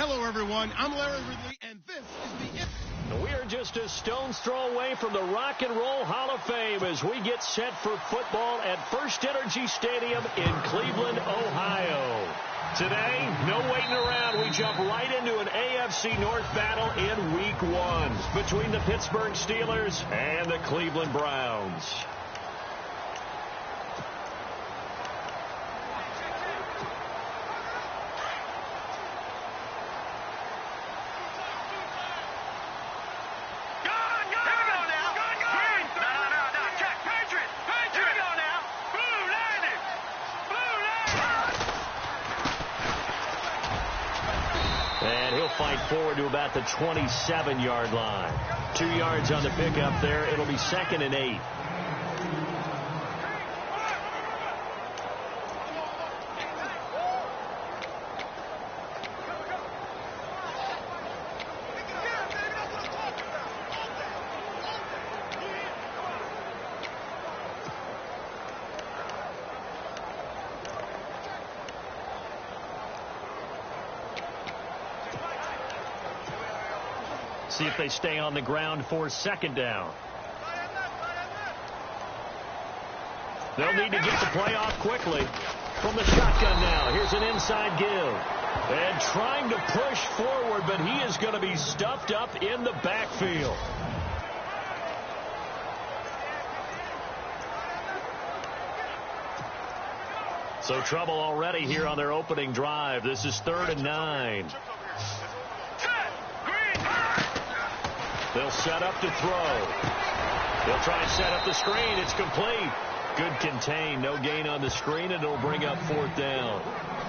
Hello, everyone. I'm Larry Ridley, and this is the... We are just a stone's throw away from the Rock and Roll Hall of Fame as we get set for football at First Energy Stadium in Cleveland, Ohio. Today, no waiting around. We jump right into an AFC North battle in Week 1 between the Pittsburgh Steelers and the Cleveland Browns. And he'll fight forward to about the 27-yard line. 2 yards on the pickup there. It'll be 2nd and 8. See if they stay on the ground for 2nd down. They'll need to get the play off quickly. From the shotgun now, here's an inside give. And trying to push forward, but he is going to be stuffed up in the backfield. So trouble already here on their opening drive. This is 3rd and 9. They'll set up to throw. They'll try and set up the screen. It's complete. Good contain. No gain on the screen, and it'll bring up 4th down.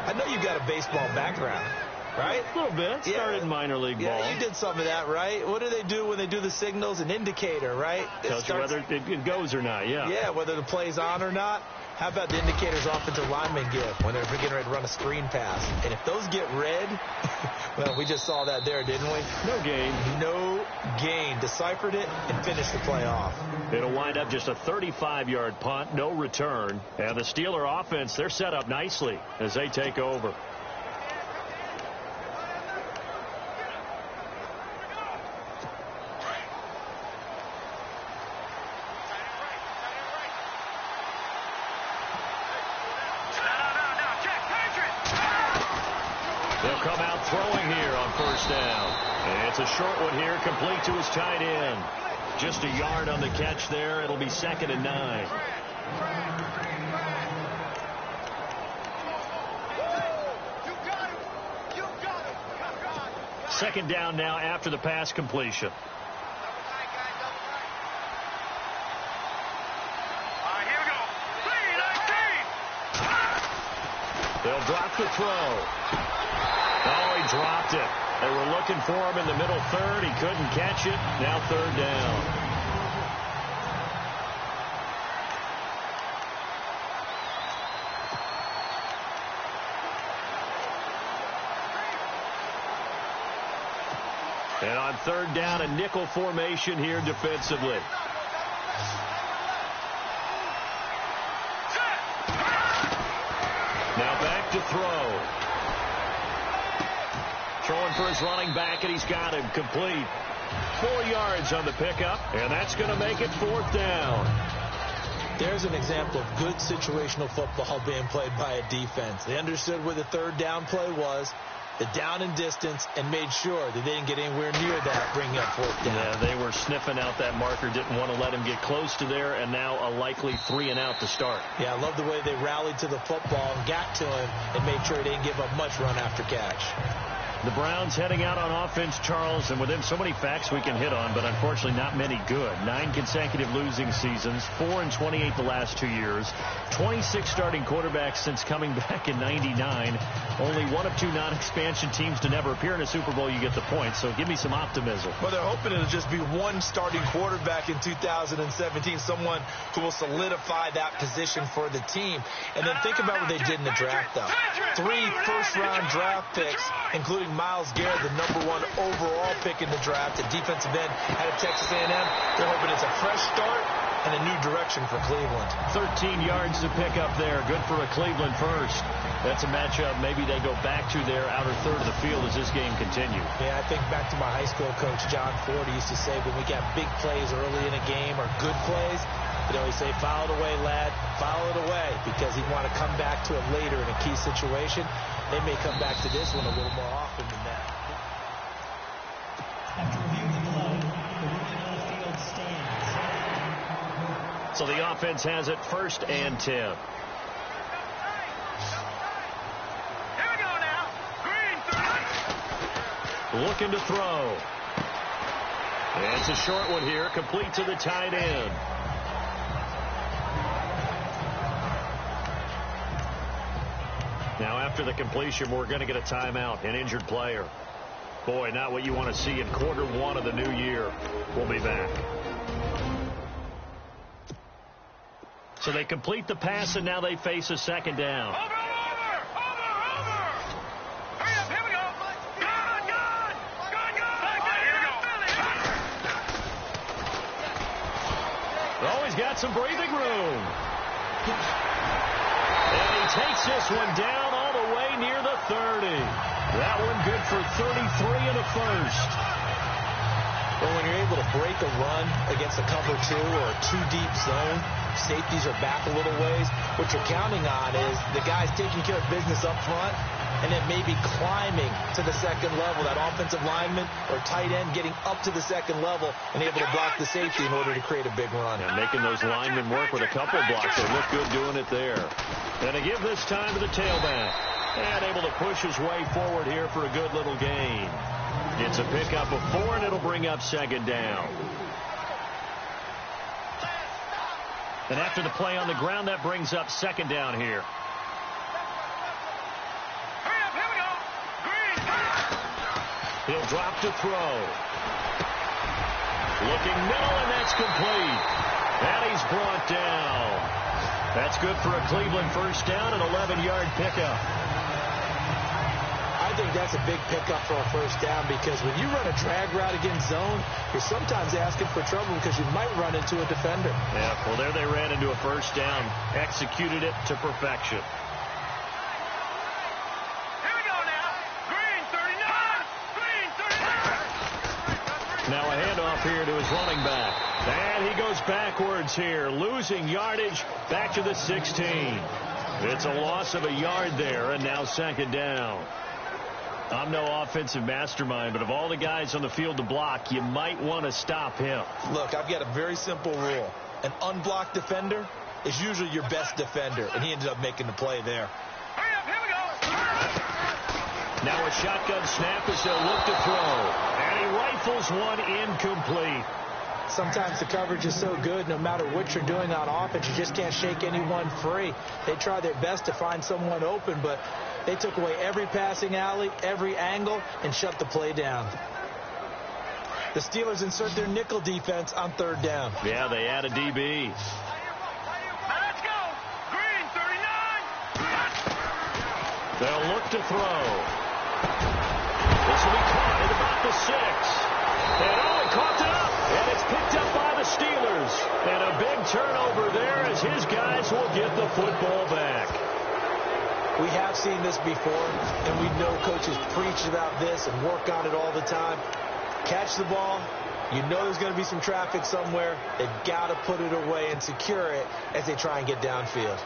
I know you've got a baseball background, right? A little bit. Started in minor league ball. Yeah, you did some of that, right? What do they do when they do the signals? An indicator, right? Tells you whether it goes or not, yeah. Yeah, whether the play's on or not. How about the indicators offensive linemen give when they're getting ready to run a screen pass? And if those get red, well, we just saw that there, didn't we? No gain. No gain. Deciphered it and finished the play off. It'll wind up just a 35-yard punt, no return. And the Steeler offense, they're set up nicely as they take over. They'll come out throwing here on 1st down. And it's a short one here, complete to his tight end. Just a yard on the catch there. It'll be 2nd and 9. Second down now after the pass completion. They'll drop the throw. Oh, he dropped it. They were looking for him in the middle 3rd. He couldn't catch it. Now 3rd down. And on 3rd down, a nickel formation here defensively. Now back to throw. Throwing for his running back, and he's got him complete. 4 yards on the pickup, and that's going to make it 4th down. There's an example of good situational football being played by a defense. They understood where the 3rd down play was, the down and distance, and made sure that they didn't get anywhere near that, bringing up 4th down. Yeah, they were sniffing out that marker, didn't want to let him get close to there, and now a likely 3 and out to start. Yeah, I love the way they rallied to the football and got to him and made sure they didn't give up much run after catch. The Browns heading out on offense, Charles, and with them so many facts we can hit on, but unfortunately not many good. 9 consecutive losing seasons, 4-28 the last 2 years, 26 starting quarterbacks since coming back in '99. Only 1 of 2 non-expansion teams to never appear in a Super Bowl. You get the point, so give me some optimism. Well, they're hoping it'll just be 1 starting quarterback in 2017, someone who will solidify that position for the team. And then think about what they did in the draft, though. 3 first-round draft picks, including Myles Garrett, the #1 overall pick in the draft, the defensive end out of Texas A&M. They're hoping it's a fresh start and a new direction for Cleveland. 13 yards to pick up there. Good for a Cleveland first. That's a matchup maybe they go back to their outer third of the field as this game continues. Yeah, I think back to my high school coach, John Ford. He used to say when we got big plays early in a game or good plays, he'd always say, foul it away, lad, foul it away, because he'd want to come back to it later in a key situation. They may come back to this one a little more often than that. After reviewing the play, the original field stands. So the offense has it 1st and 10. Here we go now. Green 30. Looking to throw. And it's a short one here, complete to the tight end. Now after the completion, we're going to get a timeout, an injured player. Boy, not what you want to see in quarter 1 of the new year. We'll be back. So they complete the pass, and now they face a second down. Over. Hurry up, here we go. Good. Oh, he's got some breathing room. And he takes this one down all the way near the 30. That one good for 33 and a first. Well, when you're able to break a run against a cover 2 or a 2-deep zone, safeties are back a little ways. What you're counting on is the guys taking care of business up front and then maybe climbing to the second level. That offensive lineman or tight end getting up to the second level and able to block the safety in order to create a big run. And making those linemen work with a couple blocks. They look good doing it there. And to give this time to the tailback. And able to push his way forward here for a good little gain. It's a pickup of 4, and it'll bring up second down. And after the play on the ground, that brings up second down here. Hurry up, here we go. Green. He'll drop to throw. Looking middle, and that's complete. And he's brought down. That's good for a Cleveland first down, an 11-yard pickup. I think that's a big pickup for a first down because when you run a drag route against zone, you're sometimes asking for trouble because you might run into a defender. Yeah, well, there they ran into a first down. Executed it to perfection. Here we go now. Green 39. Now a handoff here to his running back. And he goes backwards here, losing yardage back to the 16. It's a loss of a yard there, and now second down. I'm no offensive mastermind, but of all the guys on the field to block, you might want to stop him. Look, I've got a very simple rule. An unblocked defender is usually your best defender, and he ended up making the play there. Hurry up, here we go. Now a shotgun snap as they'll look to throw. And he rifles one incomplete. Sometimes the coverage is so good, no matter what you're doing on offense, you just can't shake anyone free. They try their best to find someone open, but they took away every passing alley, every angle, and shut the play down. The Steelers insert their nickel defense on third down. Yeah, they add a DB. Now let's go. Green 39. They'll look to throw. This will be caught at about the 6. And he caught it up. And it's picked up by the Steelers. And a big turnover there as his guys will get the football back. We have seen this before, and we know coaches preach about this and work on it all the time. Catch the ball. You know there's going to be some traffic somewhere. They've got to put it away and secure it as they try and get downfield.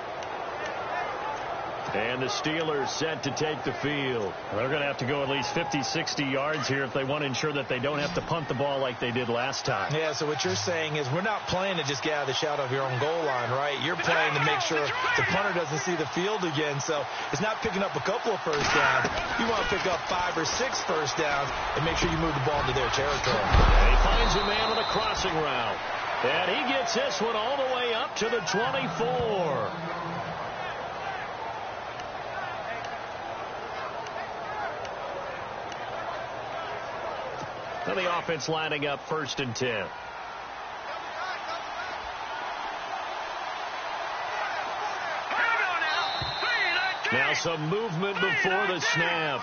And the Steelers set to take the field. They're going to have to go at least 50, 60 yards here if they want to ensure that they don't have to punt the ball like they did last time. Yeah, so what you're saying is we're not playing to just get out of the shadow of your own goal line, right? You're playing to make sure the punter doesn't see the field again. So it's not picking up a couple of first downs. You want to pick up 5 or 6 first downs and make sure you move the ball into their territory. And he finds a man on a crossing route. And he gets this one all the way up to the 24. Now the offense lining up 1st and 10. Now some movement before the snap.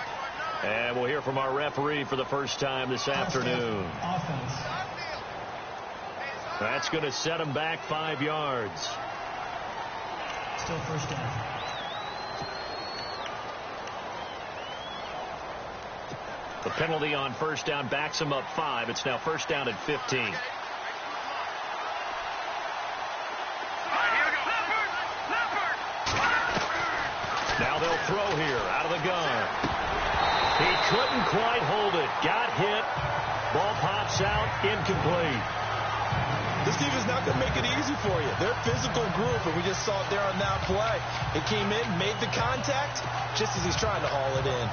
And we'll hear from our referee for the first time this afternoon. Offense. That's going to set him back 5 yards. Still first down. The penalty on first down backs him up 5. It's now first down at 15. Now they'll throw here out of the gun. He couldn't quite hold it. Got hit. Ball pops out. Incomplete. This team is not going to make it easy for you. They're a physical group, and we just saw it there on that play. It came in, made the contact, just as he's trying to haul it in.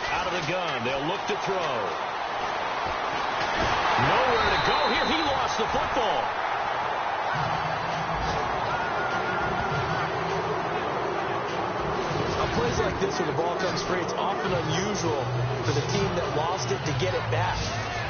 Out of the gun. They'll look to throw. Nowhere to go here. He lost the football. Plays like this where the ball comes free, it's often unusual for the team that lost it to get it back.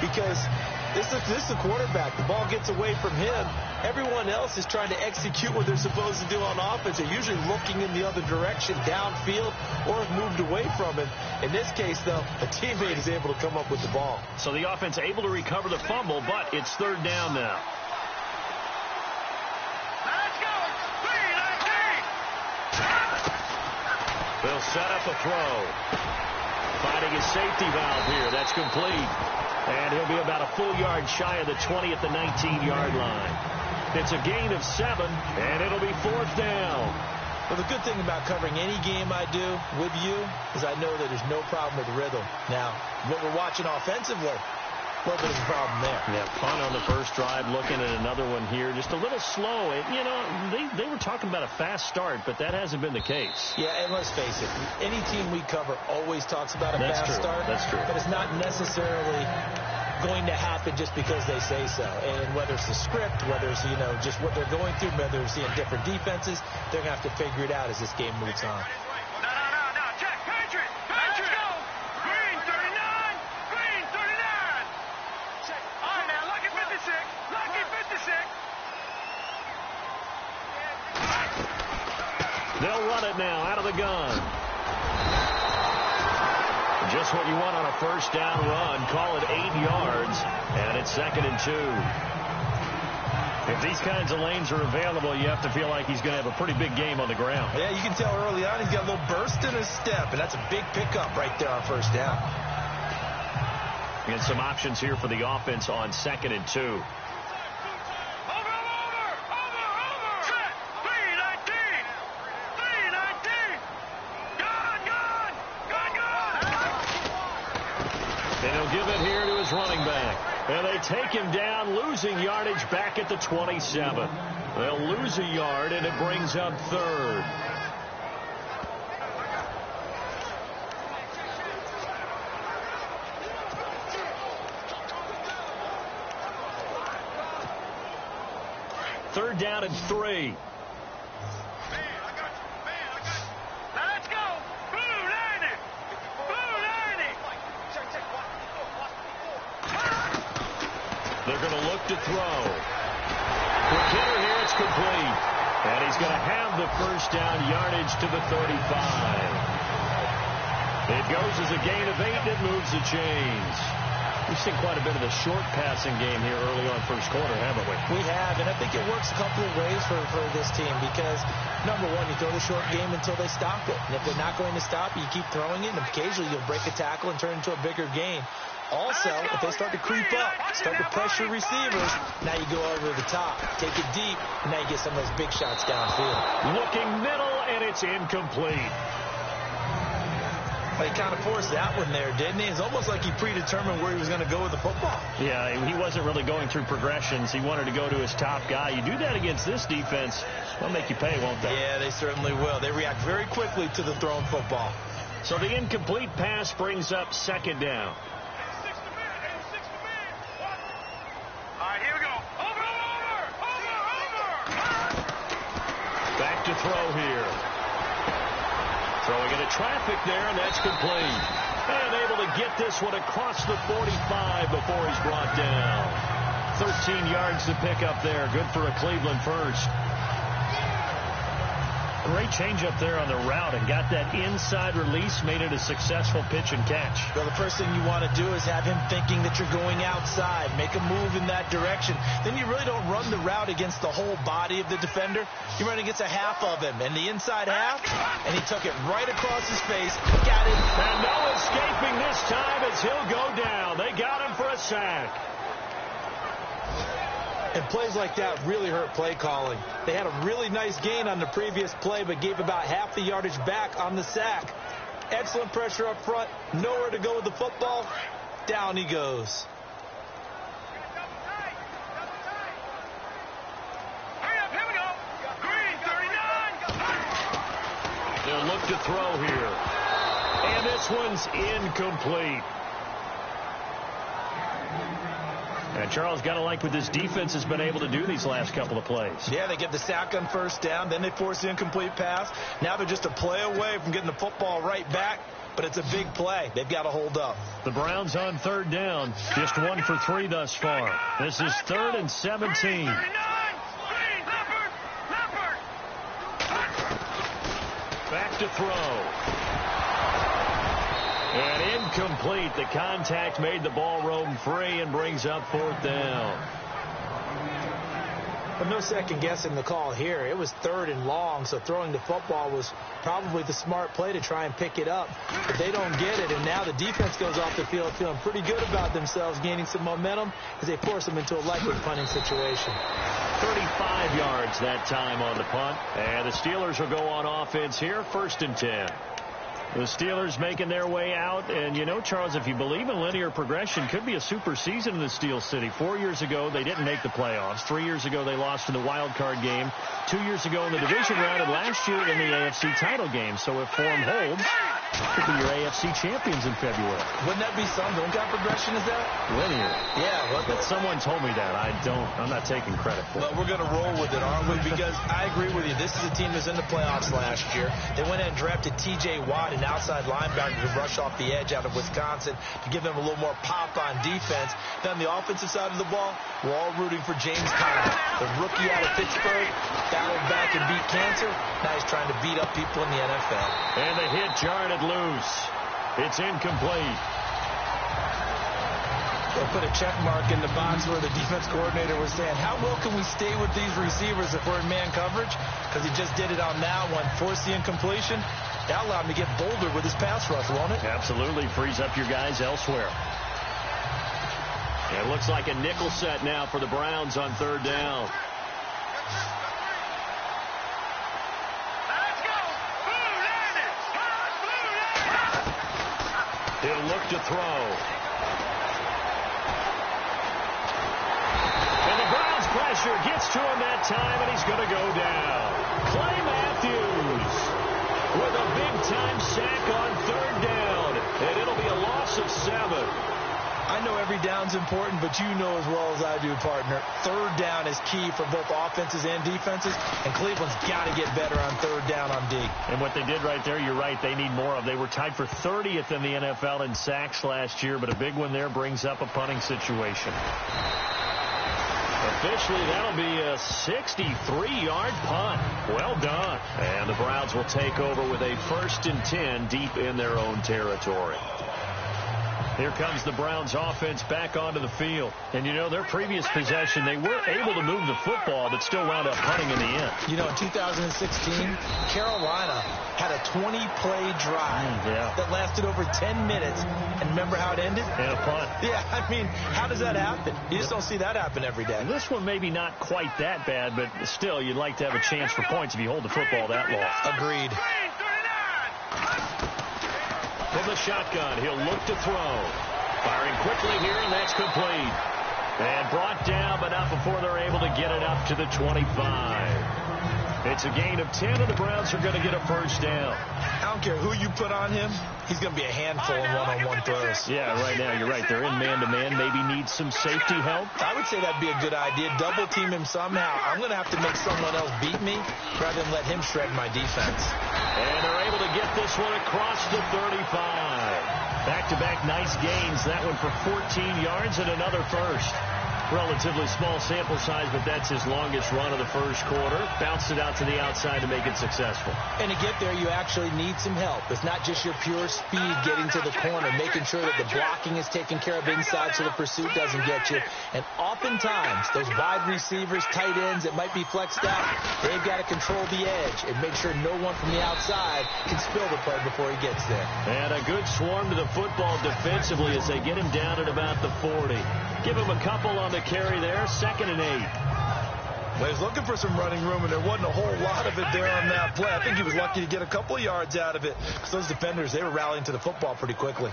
Because this is the quarterback. The ball gets away from him. Everyone else is trying to execute what they're supposed to do on offense. They're usually looking in the other direction, downfield, or have moved away from him. In this case, though, a teammate is able to come up with the ball. So the offense able to recover the fumble, but it's third down now. They'll set up a throw. Finding his safety valve here. That's complete. And he'll be about a full yard shy of the 20 at the 19-yard line. It's a gain of 7, and it'll be fourth down. Well, the good thing about covering any game I do with you is I know that there's no problem with rhythm. Now, what we're watching offensively, a little bit of a problem there. Yeah, punt on the first drive, looking at another one here. Just a little slow. You know, they were talking about a fast start, but that hasn't been the case. Yeah, and let's face it, any team we cover always talks about a fast start. That's true. But it's not necessarily going to happen just because they say so. And whether it's the script, whether it's, you know, just what they're going through, whether it's seeing different defenses, they're going to have to figure it out as this game moves on. No, check. Patriot! Let's go! Green 39! Green 39! Check. All right, now, lucky 56! Lucky 56! They'll run it now out of the gun. Just what you want on a first down run. Call it 8 yards, and it's 2nd and 2. If these kinds of lanes are available, you have to feel like he's going to have a pretty big game on the ground. Yeah, you can tell early on he's got a little burst in his step, and that's a big pickup right there on first down. And some options here for the offense on 2nd and 2. Give it here to his running back. And they take him down, losing yardage back at the 27. They'll lose a yard, and it brings up 3rd. Third down and 3. They're going to look to throw. Quick hitter here, it's complete. And he's going to have the first down yardage to the 35. It goes as a gain of 8, and it moves the chains. We've seen quite a bit of the short passing game here early on first quarter, haven't we? We have, and I think it works a couple of ways for this team because, number one, you throw the short game until they stop it. And if they're not going to stop it, you keep throwing it, and occasionally you'll break a tackle and turn it into a bigger gain. Also, if they start to creep up, start to pressure receivers, now you go over the top, take it deep, and now you get some of those big shots downfield. Looking middle, and it's incomplete. Well, he kind of forced that one there, didn't he? It's almost like he predetermined where he was going to go with the football. Yeah, he wasn't really going through progressions. He wanted to go to his top guy. You do that against this defense, they'll make you pay, won't they? Yeah, they certainly will. They react very quickly to the thrown football. So the incomplete pass brings up 2nd down. Back to throw here. Throwing into traffic there, and that's complete. And able to get this one across the 45 before he's brought down. 13 yards to pick up there. Good for a Cleveland first. Great change up there on the route and got that inside release, made it a successful pitch and catch. Well, the first thing you want to do is have him thinking that you're going outside, make a move in that direction. Then you really don't run the route against the whole body of the defender. You run against a half of him, and the inside half, and he took it right across his face, got it. And no escaping this time as he'll go down. They got him for a sack. And plays like that really hurt play calling. They had a really nice gain on the previous play, but gave about half the yardage back on the sack. Excellent pressure up front. Nowhere to go with the football. Down he goes. Here we go. Green, 39. They'll look to throw here. And this one's incomplete. And Charles, got to like what this defense has been able to do these last couple of plays. Yeah, they get the sack on first down, then they force the incomplete pass. Now they're just a play away from getting the football right back, but it's a big play. They've got to hold up. The Browns on third down, just 1 for 3 thus far. This is 3rd and 17. Back to throw. And incomplete. The contact made the ball roam free and brings up 4th down. But no second guessing the call here. It was 3rd and long, so throwing the football was probably the smart play to try and pick it up. But they don't get it, and now the defense goes off the field feeling pretty good about themselves, gaining some momentum as they force them into a likely punting situation. 35 yards that time on the punt. And the Steelers will go on offense here, 1st and 10. The Steelers making their way out. And, you know, Charles, if you believe in linear progression, could be a super season in the Steel City. 4 years ago, they didn't make the playoffs. 3 years ago, they lost in the wild card game. 2 years ago in the division round, and last year in the AFC title game. So if form holds, could be your AFC champions in February. Wouldn't that be something? What kind of progression is that? Linear. Yeah. Well, but someone told me that. I'm not taking credit for it. Well, we're going to roll with it, aren't we? Because I agree with you. This is a team that's in the playoffs last year. They went ahead and drafted T.J. Watt, an outside linebacker who rush off the edge out of Wisconsin to give them a little more pop on defense. Then on the offensive side of the ball, we're all rooting for James Conner, the rookie out of Pittsburgh, battled back and beat cancer. Now he's trying to beat up people in the NFL. And the hit jarred it loose. It's incomplete. They'll put a check mark in the box where the defense coordinator was saying, how well can we stay with these receivers if we're in man coverage? Because he just did it on that one. Forced the incompletion. That allowed him to get bolder with his pass rush, won't it? Absolutely. Frees up your guys elsewhere. It looks like a nickel set now for the Browns on 3rd down. He'll look to throw. And the Browns pressure gets to him that time, and he's going to go down. Clay Matthews with a big-time sack on 3rd down, and it'll be a loss of 7. I know every down's important, but you know as well as I do, partner, 3rd down is key for both offenses and defenses, and Cleveland's got to get better on 3rd down on D. And what they did right there, you're right, they need more of. They were tied for 30th in the NFL in sacks last year, but a big one there brings up a punting situation. Officially, that'll be a 63-yard punt. Well done. And the Browns will take over with a 1st and 10 deep in their own territory. Here comes the Browns offense back onto the field. And, you know, their previous possession, they were able to move the football, but still wound up punting in the end. You know, in 2016, Carolina had a 20-play drive that lasted over 10 minutes. And remember how it ended? And a punt. Yeah, I mean, how does that happen? You just don't see that happen every day. And this one maybe not quite that bad, but still, you'd like to have a chance for points if you hold the football that long. Agreed. From the shotgun, he'll look to throw. Firing quickly here, and that's complete. And brought down, but not before they're able to get it up to the 25. It's a gain of 10, and the Browns are going to get a 1st down. I don't care who you put on him. He's going to be a handful in one-on-one throws. Yeah, right now, you're right. They're in man-to-man. Maybe need some safety help. I would say that'd be a good idea. Double-team him somehow. I'm going to have to make someone else beat me rather than let him shred my defense. And they're able to get this one across the 35. Back-to-back nice gains. That one for 14 yards and another 1st. Relatively small sample size, but that's his longest run of the first quarter. Bounced it out to the outside to make it successful. And to get there, you actually need some help. It's not just your pure speed getting to the corner, making sure that the blocking is taken care of inside so the pursuit doesn't get you. And oftentimes, those wide receivers, tight ends that might be flexed out, they've got to control the edge and make sure no one from the outside can spill the play before he gets there. And a good swarm to the football defensively as they get him down at about the 40. Give him a couple on the carry there, 2nd and 8. Well, he was looking for some running room, and there wasn't a whole lot of it there on that play. I think he was lucky to get a couple of yards out of it because those defenders, they were rallying to the football pretty quickly.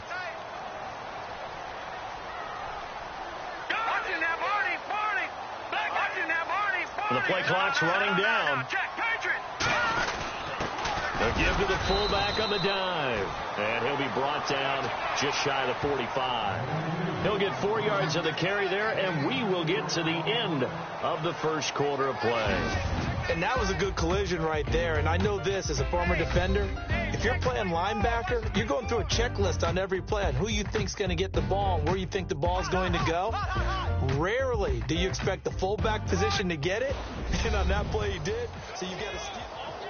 The play clock's running down. They'll give to the fullback on the dive. And he'll be brought down just shy of the 45. He'll get 4 yards of the carry there, and we will get to the end of the first quarter of play. And that was a good collision right there. And I know this as a former defender. If you're playing linebacker, you're going through a checklist on every play on who you think's going to get the ball and where you think the ball's going to go. Rarely do you expect the fullback position to get it. And on that play, he did. So you got to steal.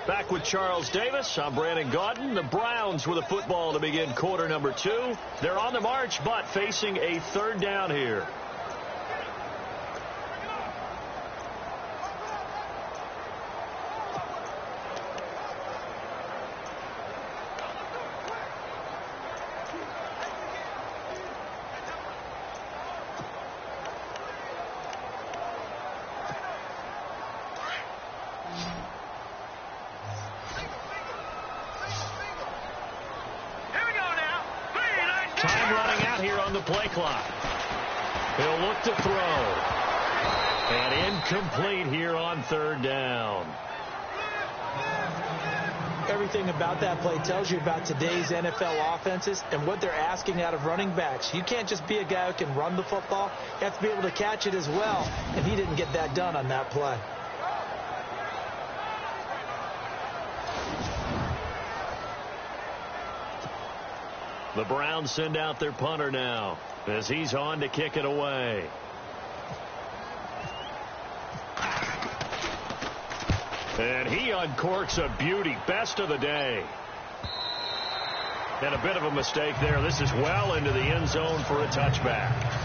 Back with Charles Davis. I'm Brandon Gaudin. The Browns with a football to begin quarter number 2. They're on the march, but facing a 3rd down here. Play clock. He'll look to throw. And incomplete here on 3rd down. Everything about that play tells you about today's NFL offenses and what they're asking out of running backs. You can't just be a guy who can run the football. You have to be able to catch it as well. And he didn't get that done on that play. The Browns send out their punter now as he's on to kick it away. And he uncorks a beauty. Best of the day. And a bit of a mistake there. This is well into the end zone for a touchback.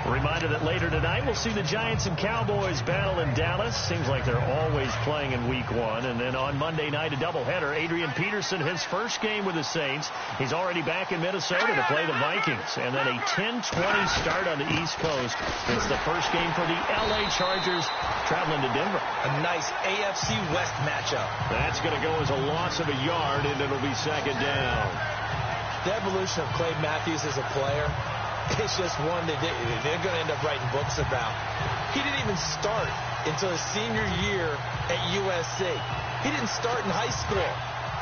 Reminder that later tonight we'll see the Giants and Cowboys battle in Dallas. Seems like they're always playing in week 1. And then on Monday night, a doubleheader. Adrian Peterson, his first game with the Saints. He's already back in Minnesota to play the Vikings. And then a 10-20 start on the East Coast. It's the first game for the L.A. Chargers traveling to Denver. A nice AFC West matchup. That's going to go as a loss of a yard, and it'll be 2nd down. The evolution of Clay Matthews as a player, it's just one that they're going to end up writing books about. He didn't even start until his senior year at USC. He didn't start in high school.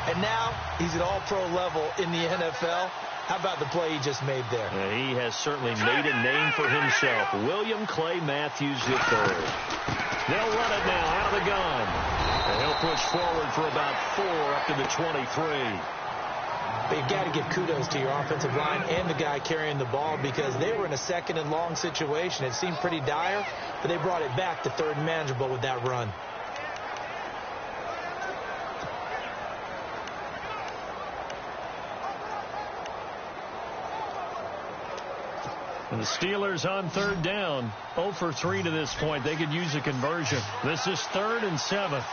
And now he's at all-pro level in the NFL. How about the play he just made there? He has certainly made a name for himself. William Clay Matthews III. They'll run it now out of the gun. And he'll push forward for about 4 up to the 23. But you've got to give kudos to your offensive line and the guy carrying the ball because they were in a 2nd and long situation. It seemed pretty dire, but they brought it back to 3rd and manageable with that run. And the Steelers on 3rd down. 0 for 3 to this point. They could use a conversion. This is 3rd and 7.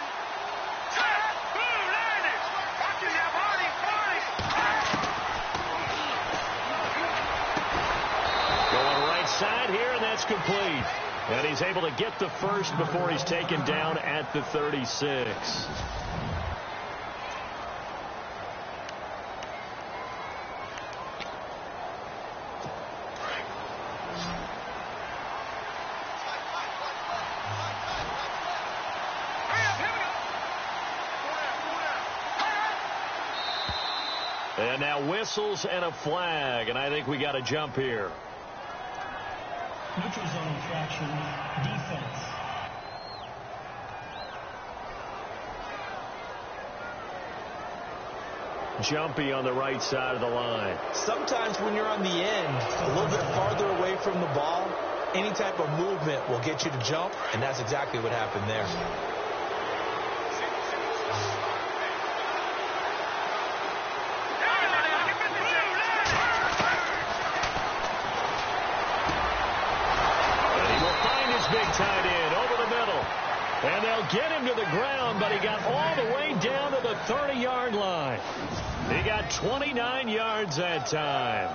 Side here, and that's complete. And he's able to get the first before he's taken down at the 36. And now whistles and a flag, and I think we got a jump here. Neutral zone infraction, defense. Jumpy on the right side of the line. Sometimes when you're on the end, a little bit farther away from the ball, Any type of movement will get you to jump, and that's exactly what happened there. And he will find his big tight end over the middle. And they'll get him to the ground, but he got all the way down to the 30-yard line. He got 29 yards that time.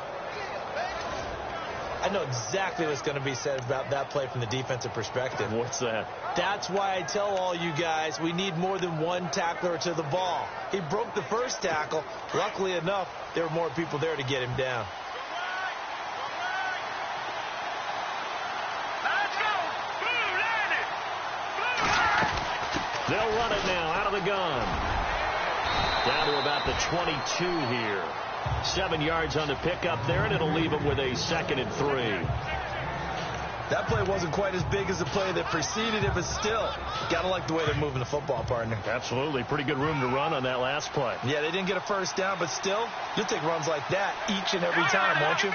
I know exactly what's going to be said about that play from the defensive perspective. What's that? That's why I tell all you guys we need more than one tackler to the ball. He broke the first tackle. Luckily enough, there were more people there to get him down. They'll run it now out of the gun. Down to about the 22 here. 7 yards on the pickup there, and it'll leave them with a 2nd and 3. That play wasn't quite as big as the play that preceded it, but still, got to like the way they're moving the football, partner. Absolutely. Pretty good room to run on that last play. Yeah, they didn't get a first down, but still, you'll take runs like that each and every time, won't you?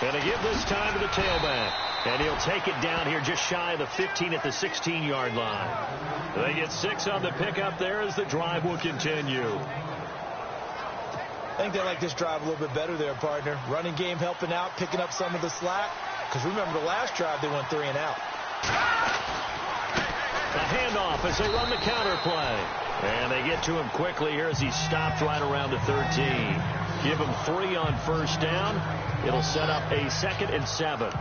And they give this time to the tailback. And he'll take it down here just shy of the 15 at the 16-yard line. They get 6 on the pickup there as the drive will continue. I think they like this drive a little bit better there, partner. Running game helping out, picking up some of the slack. Because remember the last drive, they went 3 and out. A handoff as they run the counter play. And they get to him quickly here as he stopped right around the 13. Give him 3 on first down. It'll set up a 2nd and 7.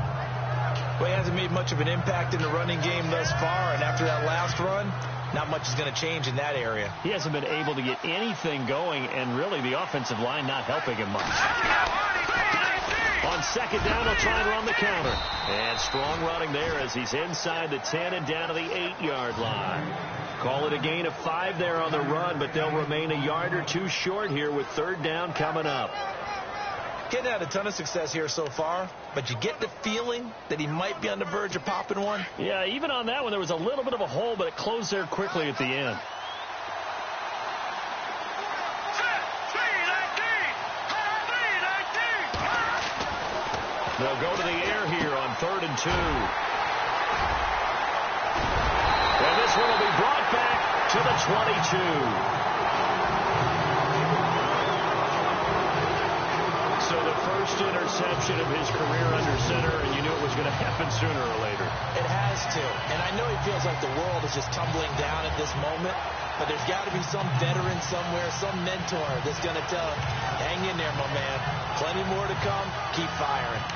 Well, he hasn't made much of an impact in the running game thus far, and after that last run, not much is going to change in that area. He hasn't been able to get anything going, and really the offensive line not helping him much. On 2nd down, he'll try and run the counter. And strong running there as he's inside the 10 and down to the 8-yard line. Call it a gain of 5 there on the run, but they'll remain a yard or 2 short here with 3rd down coming up. Getting had a ton of success here so far, but you get the feeling that he might be on the verge of popping one. Yeah, even on that one, there was a little bit of a hole, but it closed there quickly at the end. They'll go to the air here on 3rd and 2. And this one will be brought back to the 22. So the first interception of his career under center, and you knew it was going to happen sooner or later. It has to. And I know he feels like the world is just tumbling down at this moment, but there's got to be some veteran somewhere, some mentor that's going to tell him, hang in there, my man. Plenty more to come. Keep firing.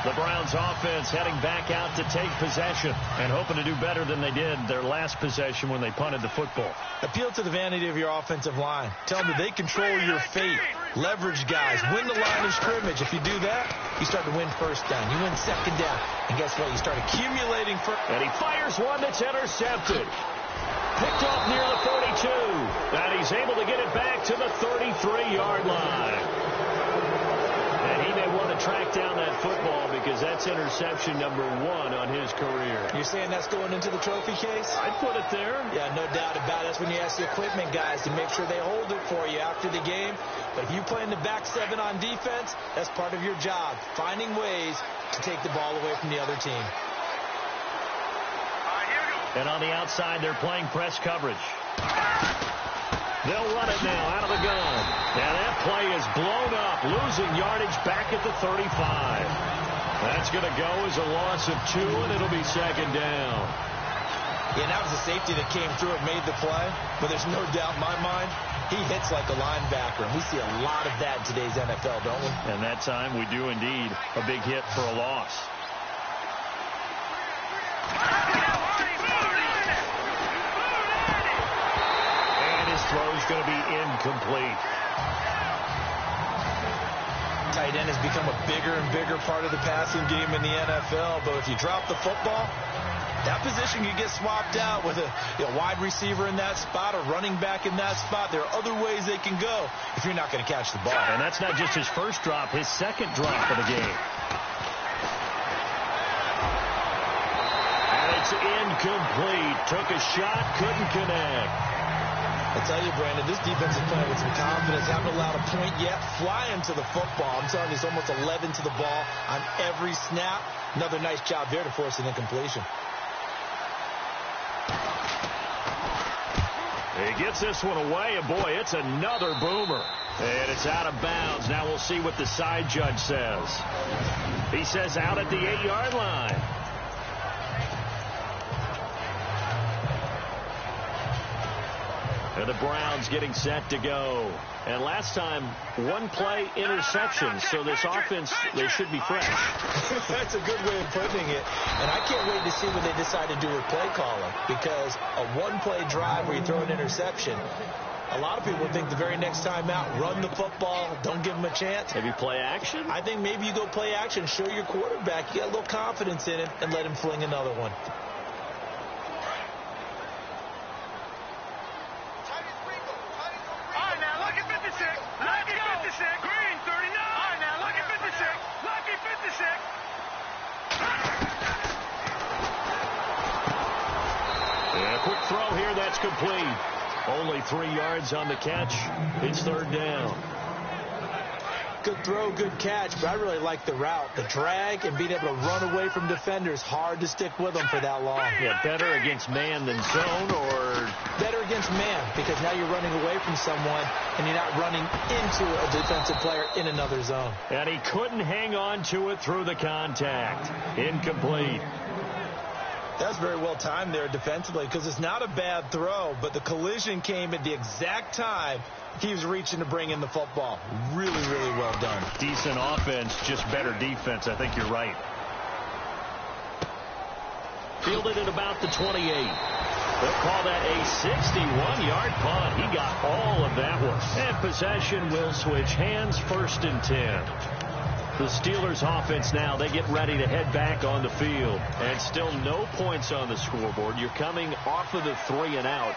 The Browns offense heading back out to take possession and hoping to do better than they did their last possession when they punted the football. Appeal to the vanity of your offensive line. Tell them they control your fate. Leverage guys. Win the line of scrimmage. If you do that, you start to win 1st down. You win 2nd down. And guess what? You start accumulating first. And he fires one that's intercepted. Picked off near the 42. And he's able to get it back to the 33-yard line. And he may want to track down that football because that's interception number 1 on his career. You're saying that's going into the trophy case? I'd put it there. Yeah, no doubt about it. That's when you ask the equipment guys to make sure they hold it for you after the game. But if you play in the back 7 on defense, that's part of your job, finding ways to take the ball away from the other team. And on the outside, they're playing press coverage. They'll run it now out of the gun. And that play is blown up, losing yardage back at the 35. That's going to go as a loss of 2, and it'll be 2nd down. Yeah, that was a safety that came through and made the play. But there's no doubt in my mind, he hits like a linebacker. And we see a lot of that in today's NFL, don't we? And that time we do indeed. A big hit for a loss. Throw's going to be incomplete. Tight end has become a bigger and bigger part of the passing game in the NFL. But if you drop the football, that position can get swapped out with a wide receiver in that spot, a running back in that spot. There are other ways they can go if you're not going to catch the ball. And that's not just his first drop, his 2nd drop of the game. And it's incomplete. Took a shot, couldn't connect. I tell you, Brandon, this defense is playing with some confidence. Haven't allowed a point yet. Flying to the football. I'm telling you, it's almost 11 to the ball on every snap. Another nice job there to force an incompletion. He gets this one away, and boy, it's another boomer. And it's out of bounds. Now we'll see what the side judge says. He says out at the 8-yard line. And the Browns getting set to go. And last time, one play interception. So this offense, they should be fresh. That's a good way of putting it. And I can't wait to see what they decide to do with play calling. Because a one-play drive where you throw an interception, a lot of people think the very next time out, run the football, don't give them a chance. Maybe play action? I think maybe you go play action, show your quarterback you got a little confidence in it, and let him fling another one. Quick throw here, that's complete. Only 3 yards on the catch. It's third down. Good throw, good catch, but I really like the route. The drag and being able to run away from defenders, hard to stick with them for that long. Yeah, better against man than zone, or? Better against man, because now you're running away from someone and you're not running into a defensive player in another zone. And he couldn't hang on to it through the contact. Incomplete. That's very well timed there defensively, because it's not a bad throw, but the collision came at the exact time he was reaching to bring in the football. Really, really well done. Decent offense, just better defense. I think you're right. Fielded at about the 28. They'll call that a 61-yard punt. He got all of that one. And possession will switch hands, 1st and 10. The Steelers offense now, they get ready to head back on the field. And still no points on the scoreboard. You're coming off of the 3 and out.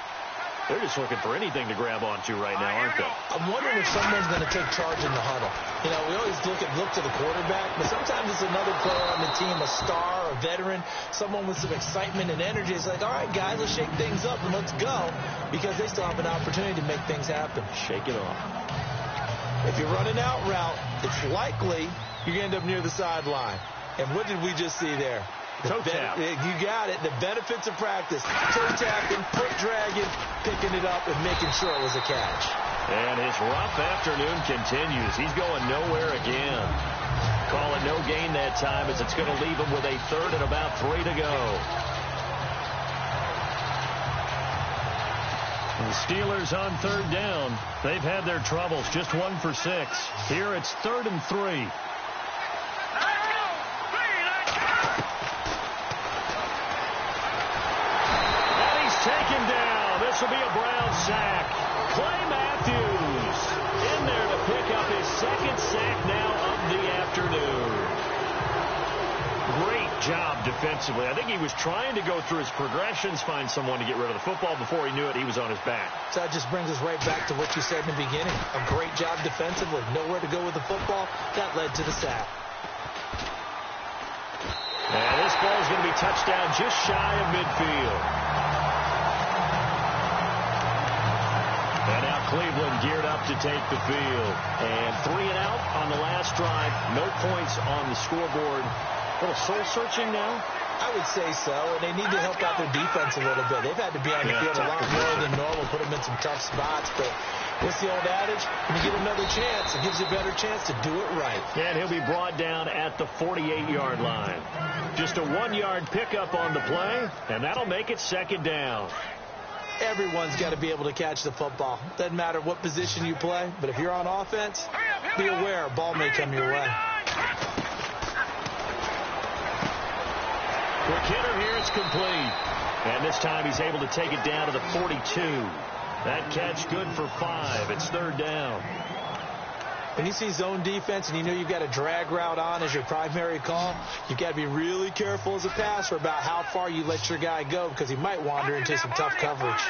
They're just looking for anything to grab onto right now, aren't they? I'm wondering if someone's going to take charge in the huddle. You know, we always look to the quarterback, but sometimes it's another player on the team, a star, a veteran, someone with some excitement and energy. It's like, all right, guys, let's shake things up and let's go, because they still have an opportunity to make things happen. Shake it off. If you're running out route, it's likely you're going to end up near the sideline. And what did we just see there? Toe tap. You got it. The benefits of practice. Toe tapping, foot dragging, picking it up, and making sure it was a catch. And his rough afternoon continues. He's going nowhere again. Call it no gain that time, as it's going to leave him with a 3rd and about 3 to go. The Steelers on 3rd down. They've had their troubles. Just 1 for 6. Here it's 3rd and 3. Taken down. This will be a Brown sack. Clay Matthews in there to pick up his 2nd sack now of the afternoon. Great job defensively. I think he was trying to go through his progressions, find someone to get rid of the football. Before he knew it, he was on his back. So that just brings us right back to what you said in the beginning. A great job defensively. Nowhere to go with the football. That led to the sack. And this ball is going to be touched down just shy of midfield. And now Cleveland geared up to take the field. And 3 and out on the last drive. No points on the scoreboard. A little soul-searching now? I would say so, and they need to help out their defense a little bit. They've had to be on the field a lot more than normal, put them in some tough spots. But what's the old adage? When you get another chance, it gives you a better chance to do it right. And he'll be brought down at the 48-yard line. Just a 1-yard pickup on the play, and that'll make it 2nd down. Everyone's got to be able to catch the football. Doesn't matter what position you play, but if you're on offense, be aware a ball may come your way. Quick hitter here, it's complete. And this time he's able to take it down to the 42. That catch good for 5. It's 3rd down. When you see zone defense and you know you've got a drag route on as your primary call, you've got to be really careful as a passer about how far you let your guy go, because he might wander into some tough coverage.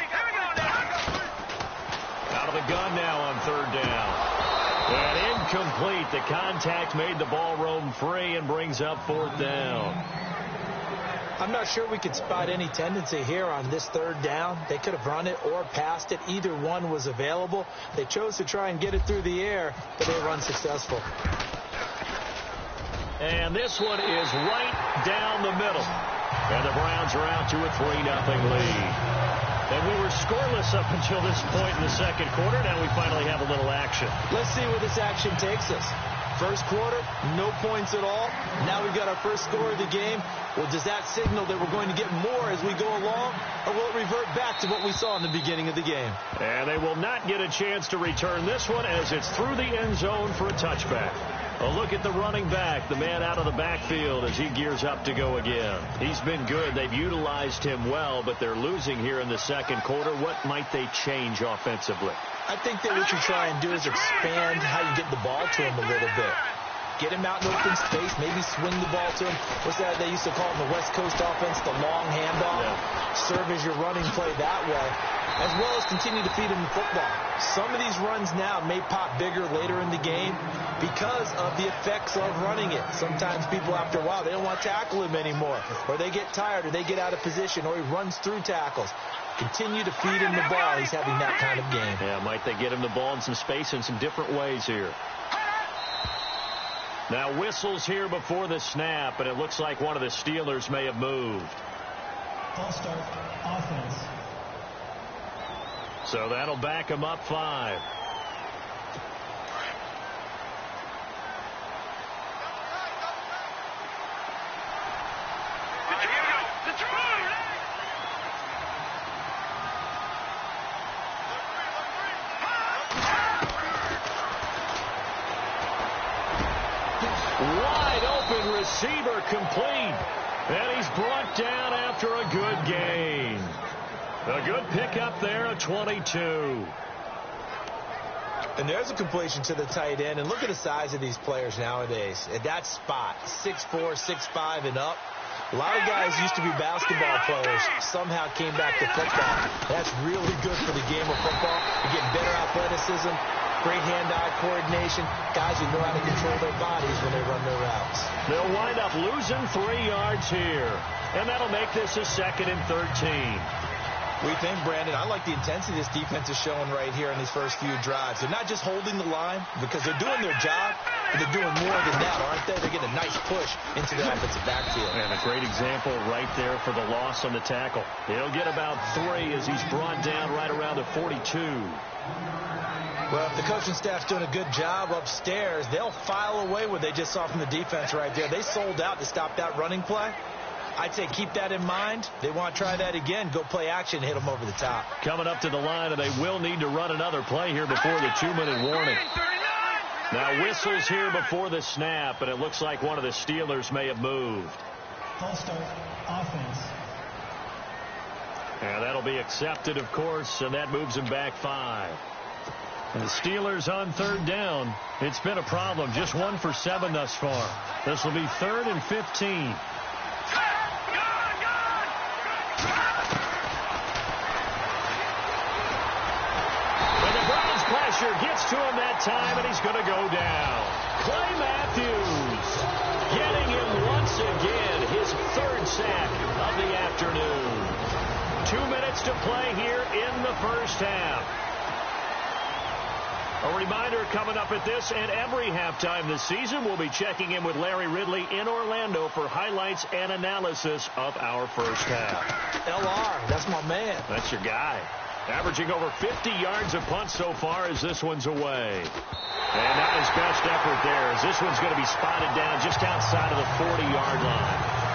Out of the gun now on 3rd down. And incomplete. The contact made the ball roam free and brings up 4th down. I'm not sure we could spot any tendency here on this third down. They could have run it or passed it. Either one was available. They chose to try and get it through the air, but they were unsuccessful. And this one is right down the middle. And the Browns are out to a 3-0 lead. And we were scoreless up until this point in the second quarter. Now we finally have a little action. Let's see where this action takes us. First quarter, no points at all. Now we've got our first score of the game. Well, does that signal that we're going to get more as we go along? Or will it revert back to what we saw in the beginning of the game? And they will not get a chance to return this one as it's through the end zone for a touchback. A look at the running back, the man out of the backfield as he gears up to go again. He's been good. They've utilized him well, but they're losing here in the second quarter. What might they change offensively? I think that what you try and do is expand how you get the ball to him a little bit. Get him out in open space, maybe swing the ball to him. What's that they used to call in the West Coast offense, the long handoff? Yeah. Serve as your running play that way, as well as continue to feed him the football. Some of these runs now may pop bigger later in the game because of the effects of running it. Sometimes people, after a while, they don't want to tackle him anymore, or they get tired, or they get out of position, or he runs through tackles. Continue to feed him the ball. He's having that kind of game. Yeah, might they get him the ball in some space in some different ways here. Now whistles here before the snap, and it looks like one of the Steelers may have moved. False start, offense. So that'll back him up 5. Wide open receiver complete. And he's brought down after a good gain. A good pickup there at 22. And there's a completion to the tight end. And look at the size of these players nowadays. At that spot, 6'4", 6'5", and up. A lot of guys used to be basketball players, somehow came back to football. That's really good for the game of football. You're getting better athleticism, great hand-eye coordination, guys who know how to control their bodies when they run their routes. They'll wind up losing 3 yards here, and that'll make this a 2nd and 13. We think, Brandon, I like the intensity this defense is showing right here in these first few drives. They're not just holding the line because they're doing their job, but they're doing more than that, aren't they? They're getting a nice push into the offensive backfield. And a great example right there for the loss on the tackle. He'll get about 3 as he's brought down right around the 42. Well, if the coaching staff's doing a good job upstairs, they'll file away what they just saw from the defense right there. They sold out to stop that running play. I'd say keep that in mind. They want to try that again. Go play action, hit them over the top. Coming up to the line, and they will need to run another play here before the 2-minute warning. Now whistles here before the snap, and it looks like one of the Steelers may have moved. False start, offense. And that'll be accepted, of course, and that moves him back 5. And the Steelers on 3rd down. It's been a problem. Just 1 for 7 thus far. This will be 3rd and 15. Pressure gets to him that time, and he's going to go down. Clay Matthews getting him once again, his 3rd sack of the afternoon. 2 minutes to play here in the first half. A reminder coming up at this and every halftime this season, we'll be checking in with Larry Ridley in Orlando for highlights and analysis of our first half. LR, that's my man. That's your guy. Averaging over 50 yards a punt so far as this one's away. And not his best effort there as this one's going to be spotted down just outside of the 40-yard line.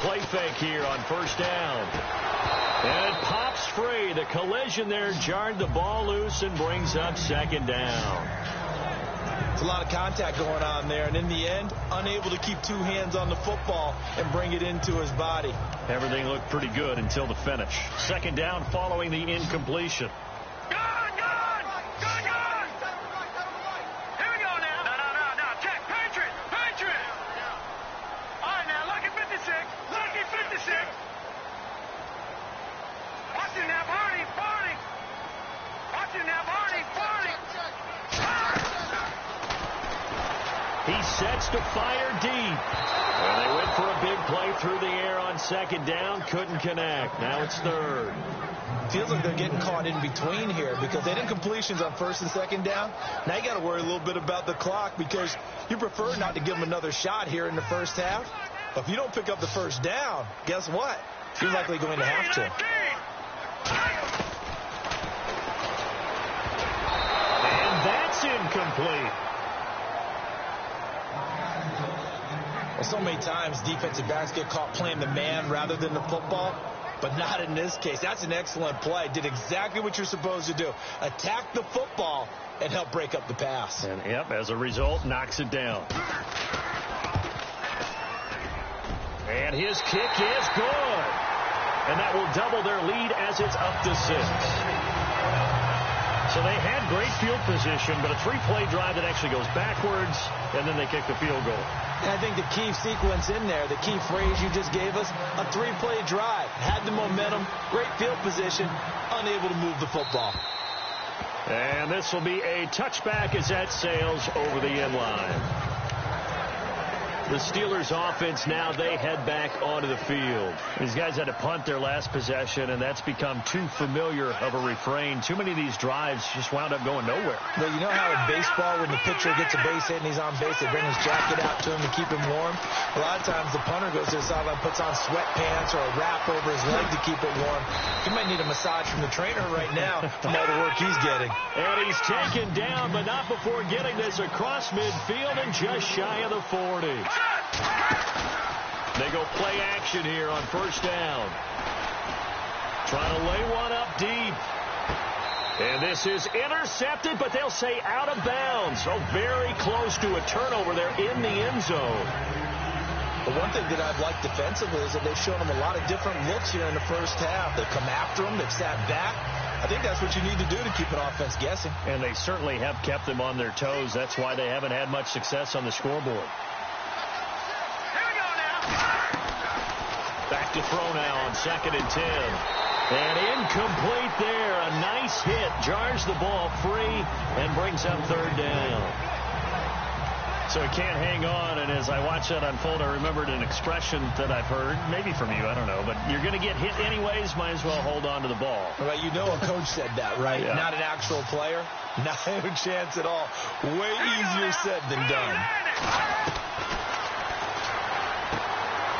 Play fake here on 1st down. And it pops free. The collision there jarred the ball loose and brings up 2nd down. It's a lot of contact going on there, and in the end, unable to keep 2 hands on the football and bring it into his body. Everything looked pretty good until the finish. 2nd down following the incompletion. to fire deep. And they went for a big play through the air on second down. Couldn't connect. Now it's third. Feels like they're getting caught in between here because they didn't completions on first and second down. Now you got to worry a little bit about the clock because you prefer not to give them another shot here in the first half. But if you don't pick up the first down, guess what? You're likely going to have to. And that's incomplete. Well, so many times defensive backs get caught playing the man rather than the football. But not in this case. That's an excellent play. Did exactly what you're supposed to do. Attack the football and help break up the pass. And, yep, as a result, knocks it down. And his kick is good. And that will double their lead as it's up to 6. So they had great field position, but a 3-play drive that actually goes backwards, and then they kick the field goal. And I think the key sequence in there, the key phrase you just gave us, a 3-play drive. Had the momentum, great field position, unable to move the football. And this will be a touchback as that sails over the end line. The Steelers offense now, they head back onto the field. These guys had to punt their last possession, and that's become too familiar of a refrain. Too many of these drives just wound up going nowhere. Well, you know how in baseball, when the pitcher gets a base hit and he's on base, they bring his jacket out to him to keep him warm? A lot of times the punter goes to the sideline, puts on sweatpants or a wrap over his leg to keep it warm. He might need a massage from the trainer right now from all the work he's getting. And he's taken down, but not before getting this across midfield and just shy of the 40. They go play action here on first down. Trying to lay one up deep. And this is intercepted, but they'll say out of bounds. So very close to a turnover there in the end zone. The one thing that I've liked defensively is that they've shown them a lot of different looks here in the first half. They've come after them. They've sat back. I think that's what you need to do to keep an offense guessing. And they certainly have kept them on their toes. That's why they haven't had much success on the scoreboard. Back to throw now on 2nd and 10. And incomplete there. A nice hit. Jars the ball free and brings up 3rd down. So he can't hang on. And as I watch that unfold, I remembered an expression that I've heard, maybe from you, I don't know. But you're going to get hit anyways, might as well hold on to the ball. Right, you know a coach said that, right? Yeah. Not an actual player. Not a chance at all. Way easier said than done.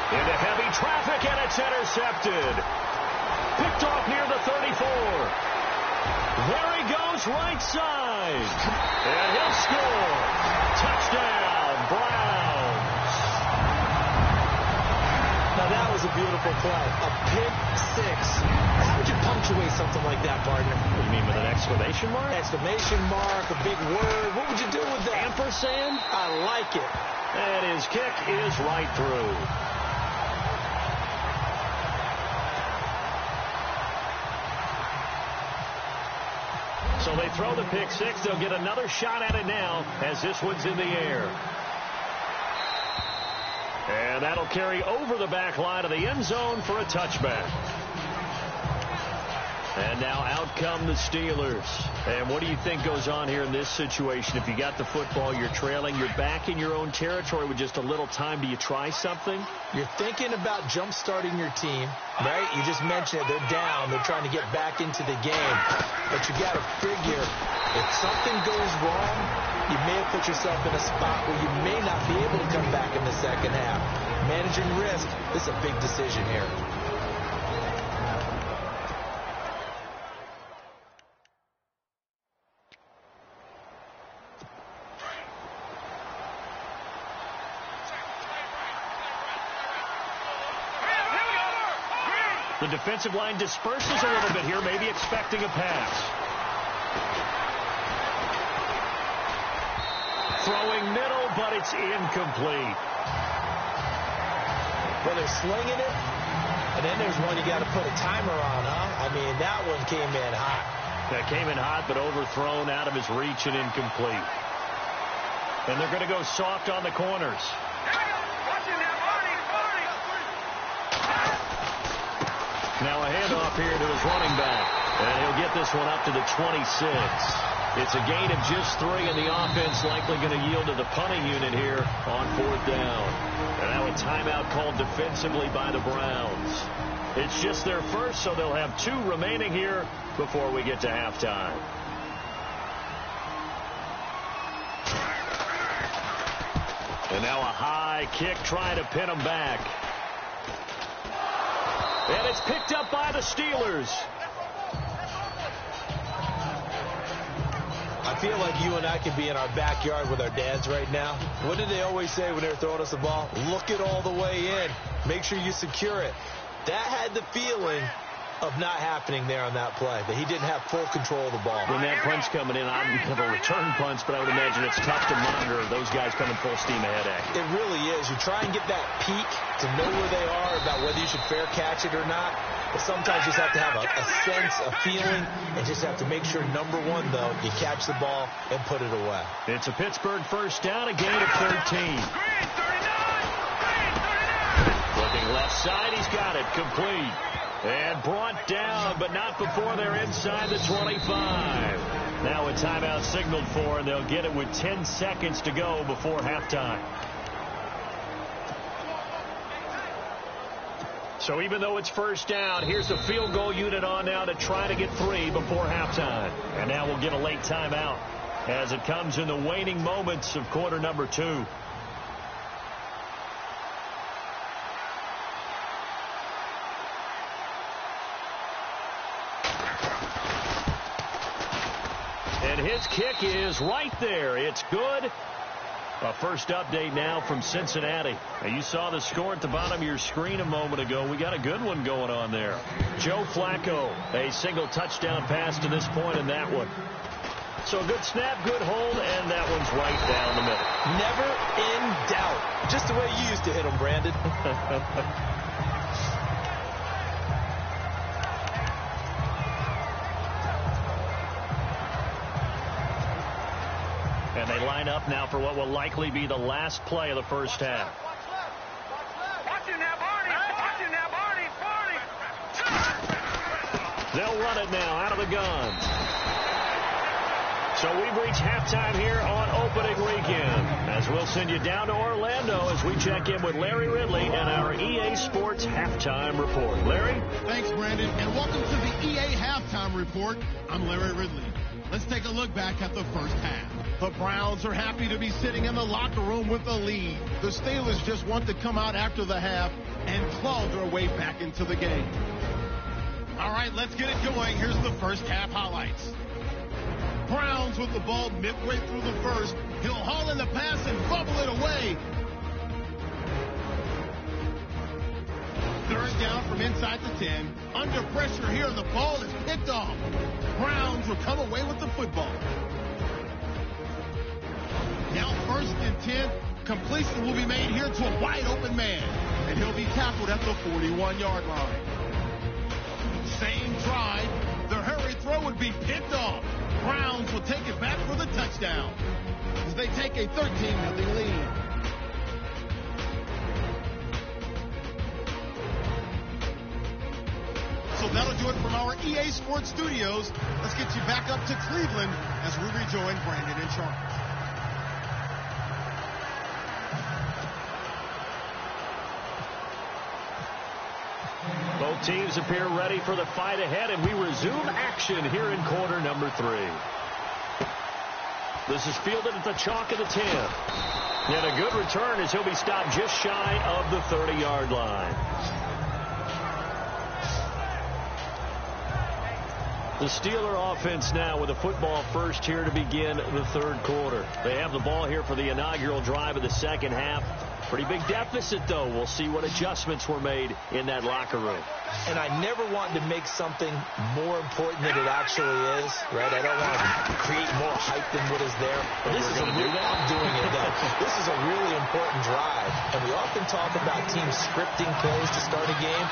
Into heavy traffic, and it's intercepted. Picked off near the 34. There he goes, right side. And he'll score. Touchdown, Browns. Now that was a beautiful play. A pick 6. How would you punctuate something like that, partner? What do you mean, with an exclamation mark? Exclamation mark, a big word. What would you do with that? Ampersand? I like it. And his kick is right through. So they throw the pick 6. They'll get another shot at it now as this one's in the air. And that'll carry over the back line of the end zone for a touchback. And now out come the Steelers. And what do you think goes on here in this situation? If you got the football, you're trailing, you're back in your own territory with just a little time. Do you try something? You're thinking about jump-starting your team, right? You just mentioned it. They're down. They're trying to get back into the game. But you got to figure, if something goes wrong, you may have put yourself in a spot where you may not be able to come back in the second half. Managing risk, this is a big decision here. The defensive line disperses a little bit here, maybe expecting a pass. Throwing middle, but it's incomplete. Well, they're slinging it, and then there's one you got to put a timer on, huh? I mean, that one came in hot. That came in hot, but overthrown, out of his reach and incomplete. And they're going to go soft on the corners. Now a handoff here to his running back. And he'll get this one up to the 26. It's a gain of just 3, and the offense likely going to yield to the punting unit here on 4th down. And now a timeout called defensively by the Browns. It's just their first, so they'll have 2 remaining here before we get to halftime. And now a high kick trying to pin them back. And it's picked up by the Steelers. I feel like you and I could be in our backyard with our dads right now. What did they always say when they were throwing us the ball? Look it all the way in. Make sure you secure it. That had the feeling of not happening there on that play, that he didn't have full control of the ball. When that punch coming in, I don't have a return punch, but I would imagine it's tough to monitor those guys coming full steam ahead at you. It really is. You try and get that peek to know where they are, about whether you should fair catch it or not. But sometimes you just have to have a sense, a feeling, and just have to make sure, number one, though, you catch the ball and put it away. It's a Pittsburgh first down, a gain of 13. Looking left side, he's got it, complete. And brought down, but not before they're inside the 25. Now a timeout signaled for, and they'll get it with 10 seconds to go before halftime. So even though it's first down, here's the field goal unit on now to try to get 3 before halftime. And now we'll get a late timeout as it comes in the waning moments of quarter number 2. And his kick is right there. It's good. A first update now from Cincinnati. Now you saw the score at the bottom of your screen a moment ago. We got a good one going on there. Joe Flacco, a single touchdown pass to this point in that one. So a good snap, good hold, and that one's right down the middle. Never in doubt. Just the way you used to hit them, Brandon. And they line up now for what will likely be the last play of the first half. Watch it now, Barney. Watch it now, Barney. They'll run it now out of the gun. So we've reached halftime here on opening weekend, as we'll send you down to Orlando as we check in with Larry Ridley and our EA Sports Halftime Report. Larry? Thanks, Brandon, and welcome to the EA Halftime Report. I'm Larry Ridley. Let's take a look back at the first half. The Browns are happy to be sitting in the locker room with the lead. The Steelers just want to come out after the half and claw their way back into the game. All right, let's get it going. Here's the first half highlights. Browns with the ball midway through the first. He'll haul in the pass and fumble it away. Third down from inside the 10. Under pressure here, the ball is picked off. Browns will come away with the football. Now first and 10. Completion will be made here to a wide open man. And he'll be tackled at the 41-yard line. Same drive. The hurry throw would be picked off. Browns will take it back for the touchdown as they take a 13-0 lead. So that'll do it from our EA Sports Studios. Let's get you back up to Cleveland as we rejoin Brandon and Charles. Both teams appear ready for the fight ahead, and we resume action here in quarter number 3. This is fielded at the chalk of the 10. And a good return as he'll be stopped just shy of the 30-yard line. The Steeler offense now with a football first here to begin the third quarter. They have the ball here for the inaugural drive of the second half. Pretty big deficit, though. We'll see what adjustments were made in that locker room. And I never want to make something more important than it actually is, right? I don't want to create more hype than what is there. But this is I'm doing it, though. This is a really important drive. And we often talk about teams scripting plays to start a game.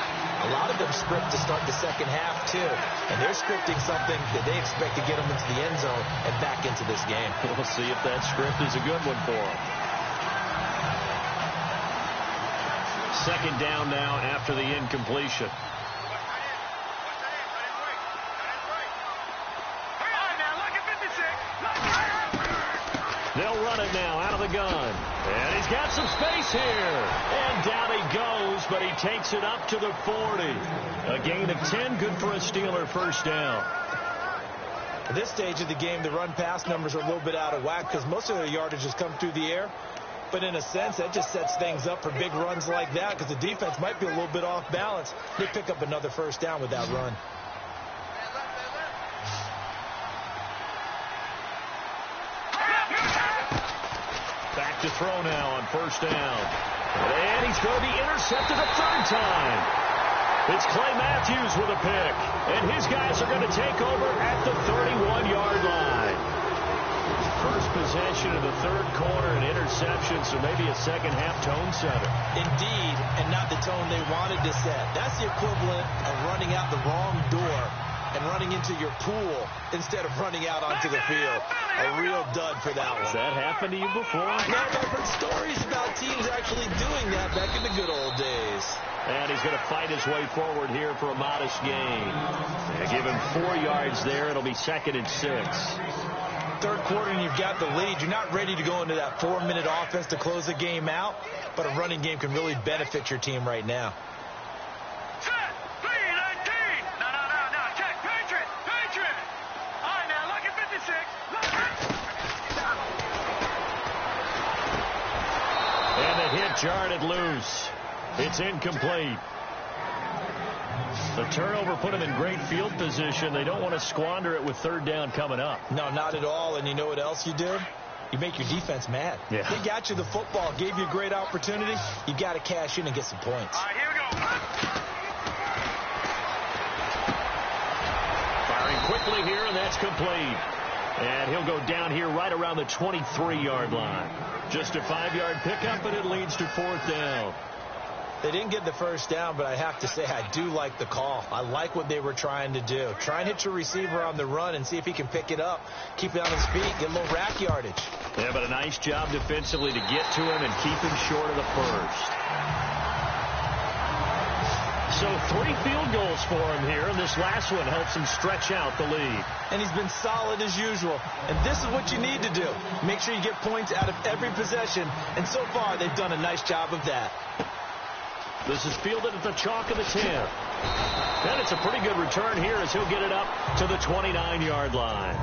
A lot of them script to start the second half, too. And they're scripting something that they expect to get them into the end zone and back into this game. We'll see if that script is a good one for them. Second down now after the incompletion. All right, now look at 56. now out of the gun. And he's got some space here. And down he goes, but he takes it up to the 40. A gain of 10, good for a Steeler first down. At this stage of the game, the run-pass numbers are a little bit out of whack because most of their yardage has come through the air. But in a sense, that just sets things up for big runs like that because the defense might be a little bit off balance. They pick up another first down with that run. Back to throw now on first down. And he's going to be intercepted a third time. It's Clay Matthews with a pick. And his guys are going to take over at the 31-yard line. First possession of the third quarter, an interception, so maybe a second-half tone setter. Indeed, and not the tone they wanted to set. That's the equivalent of running out the wrong door and running into your pool instead of running out onto the field. A real dud for that one. Has that happened to you before? No, I've heard stories about teams actually doing that back in the good old days. And he's going to fight his way forward here for a modest gain. They give him 4 yards there. It'll be 2nd and 6. Third quarter and you've got the lead. You're not ready to go into that 4-minute offense to close the game out, but a running game can really benefit your team right now. Set. 3-19. No. Check. Patriot. All right, now, look at 56. And the hit jarred loose. It's incomplete. The turnover put them in great field position. They don't want to squander it with third down coming up. No, not at all. And you know what else you do? You make your defense mad. Yeah. They got you the football, gave you a great opportunity. You got to cash in and get some points. All right, here we go. Firing quickly here, and that's complete. And he'll go down here right around the 23-yard line. Just a 5-yard pickup, and it leads to 4th down. They didn't get the first down, but I have to say I do like the call. I like what they were trying to do. Try and hit your receiver on the run and see if he can pick it up, keep it on his feet, get a little rack yardage. Yeah, but a nice job defensively to get to him and keep him short of the first. So 3 field goals for him here, and this last one helps him stretch out the lead. And he's been solid as usual. And this is what you need to do. Make sure you get points out of every possession, and so far they've done a nice job of that. This is fielded at the chalk of the 10. And it's a pretty good return here as he'll get it up to the 29-yard line.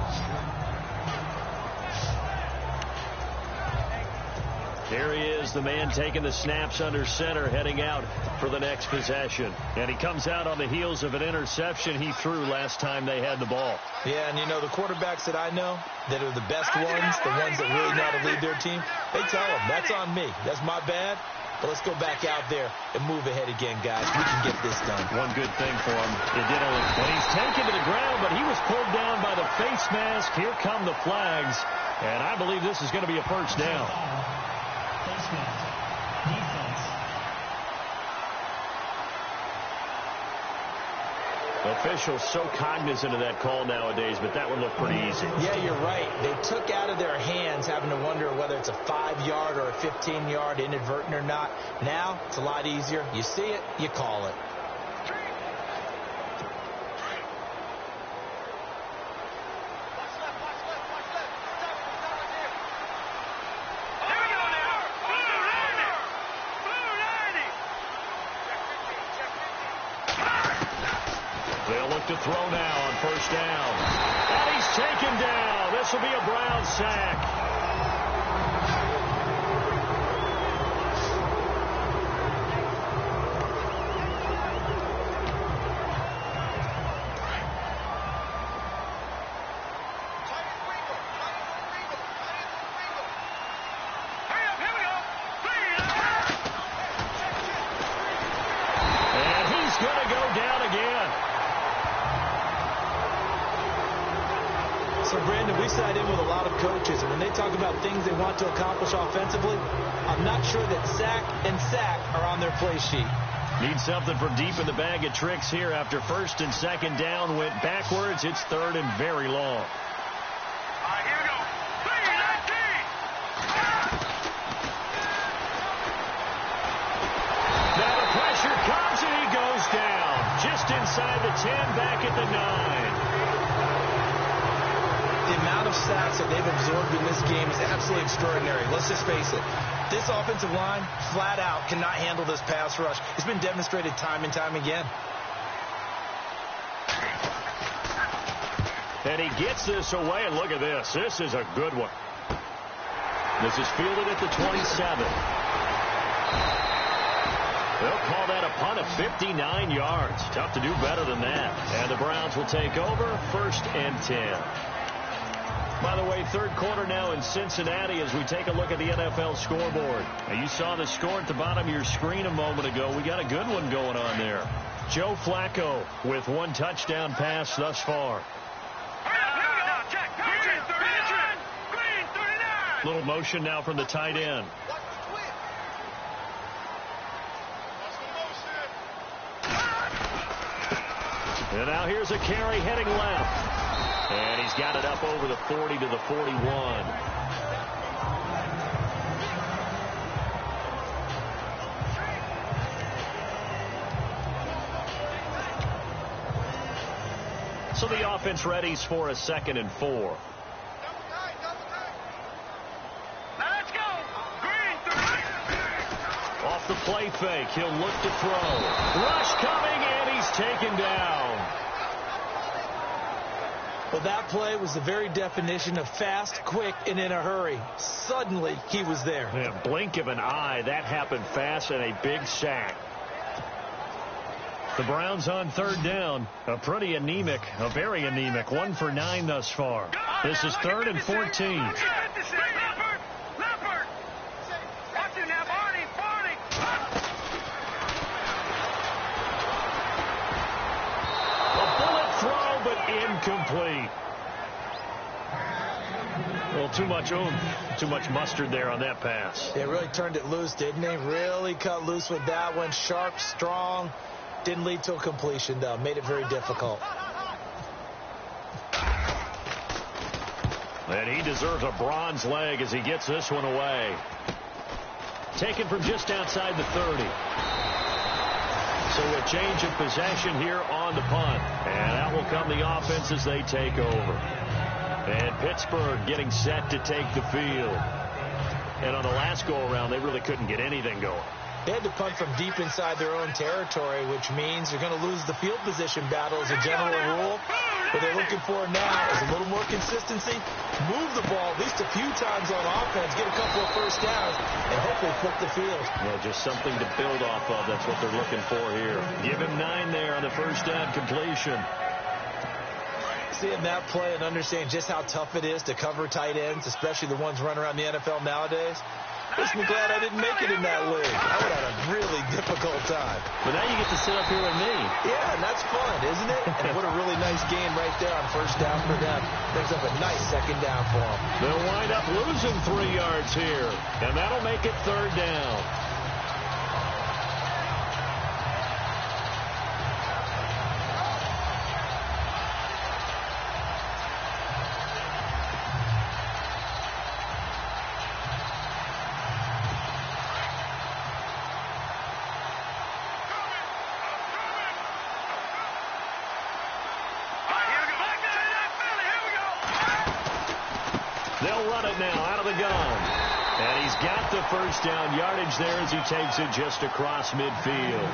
Here he is, the man taking the snaps under center, heading out for the next possession. And he comes out on the heels of an interception he threw last time they had the ball. Yeah, and you know, the quarterbacks that I know that are the best ones, the ones that really know how to lead their team, they tell them, that's on me. That's my bad. But let's go back out there and move ahead again, guys. We can get this done. One good thing for him. It did only when he's taken to the ground, but he was pulled down by the face mask. Here come the flags. And I believe this is going to be a first down. Face mask. Defense. Officials so cognizant of that call nowadays, but that would look pretty easy. Yeah, you're right. They took out of their hands having to wonder whether it's a 5-yard or a 15-yard inadvertent or not. Now, it's a lot easier. You see it, you call it. They'll look to throw now on first down. And he's taken down. This will be a Brown sack. And he's going to go down again. So, Brandon, we sat in with a lot of coaches, and when they talk about things they want to accomplish offensively, I'm not sure that sack and sack are on their play sheet. Need something from deep in the bag of tricks here after first and second down went backwards. It's third and very long. All right, here we go. 3-19. Now the pressure comes and he goes down. Just inside the 10, back at the 9. The amount of of sacks that they've absorbed in this game is absolutely extraordinary. Let's just face it. This offensive line, flat out, cannot handle this pass rush. It's been demonstrated time and time again. And he gets this away, and look at this. This is a good one. This is fielded at the 27. They'll call that a punt of 59 yards. Tough to do better than that. And the Browns will take over 1st and 10. By the way, third quarter now in Cincinnati as we take a look at the NFL scoreboard. Now, you saw the score at the bottom of your screen a moment ago. We got a good one going on there. Joe Flacco with 1 touchdown pass thus far. Little motion now from the tight end. And now here's a carry heading left. And he's got it up over the 40 to the 41. So the offense readies for a 2nd and 4. Off the play fake, he'll look to throw. Rush coming, and he's taken down. Well, that play was the very definition of fast, quick, and in a hurry. Suddenly, he was there. In a blink of an eye, that happened fast, and a big sack. The Browns on 3rd down. A pretty anemic, a very anemic 1 for 9 thus far. This is 3rd and 14. Incomplete. Well, too much too much mustard there on that pass. They really turned it loose, didn't they? Really cut loose with that one. Sharp, strong. Didn't lead to a completion, though. Made it very difficult. And he deserves a bronze leg as he gets this one away. Taken from just outside the 30. So a change of possession here on the punt. And that will come the offense as they take over. And Pittsburgh getting set to take the field. And on the last go-around, they really couldn't get anything going. They had to punt from deep inside their own territory, which means you're going to lose the field position battle as a general rule. What they're looking for now is a little more consistency, move the ball at least a few times on offense, get a couple of first downs, and hopefully flip the field. Yeah, just something to build off of. That's what they're looking for here. Give him 9 there on the first down completion. Seeing that play and understanding just how tough it is to cover tight ends, especially the ones running around the NFL nowadays, makes me glad I didn't make it in that league. I would have had a really difficult time. But now you get to sit up here with me. Yeah, and that's fun, isn't it? And what a really nice game right there on first down for them. Brings up a nice 2nd down for them. They'll wind up losing 3 yards here, and that'll make it 3rd down. They'll run it now out of the gun. And he's got the first down yardage there as he takes it just across midfield.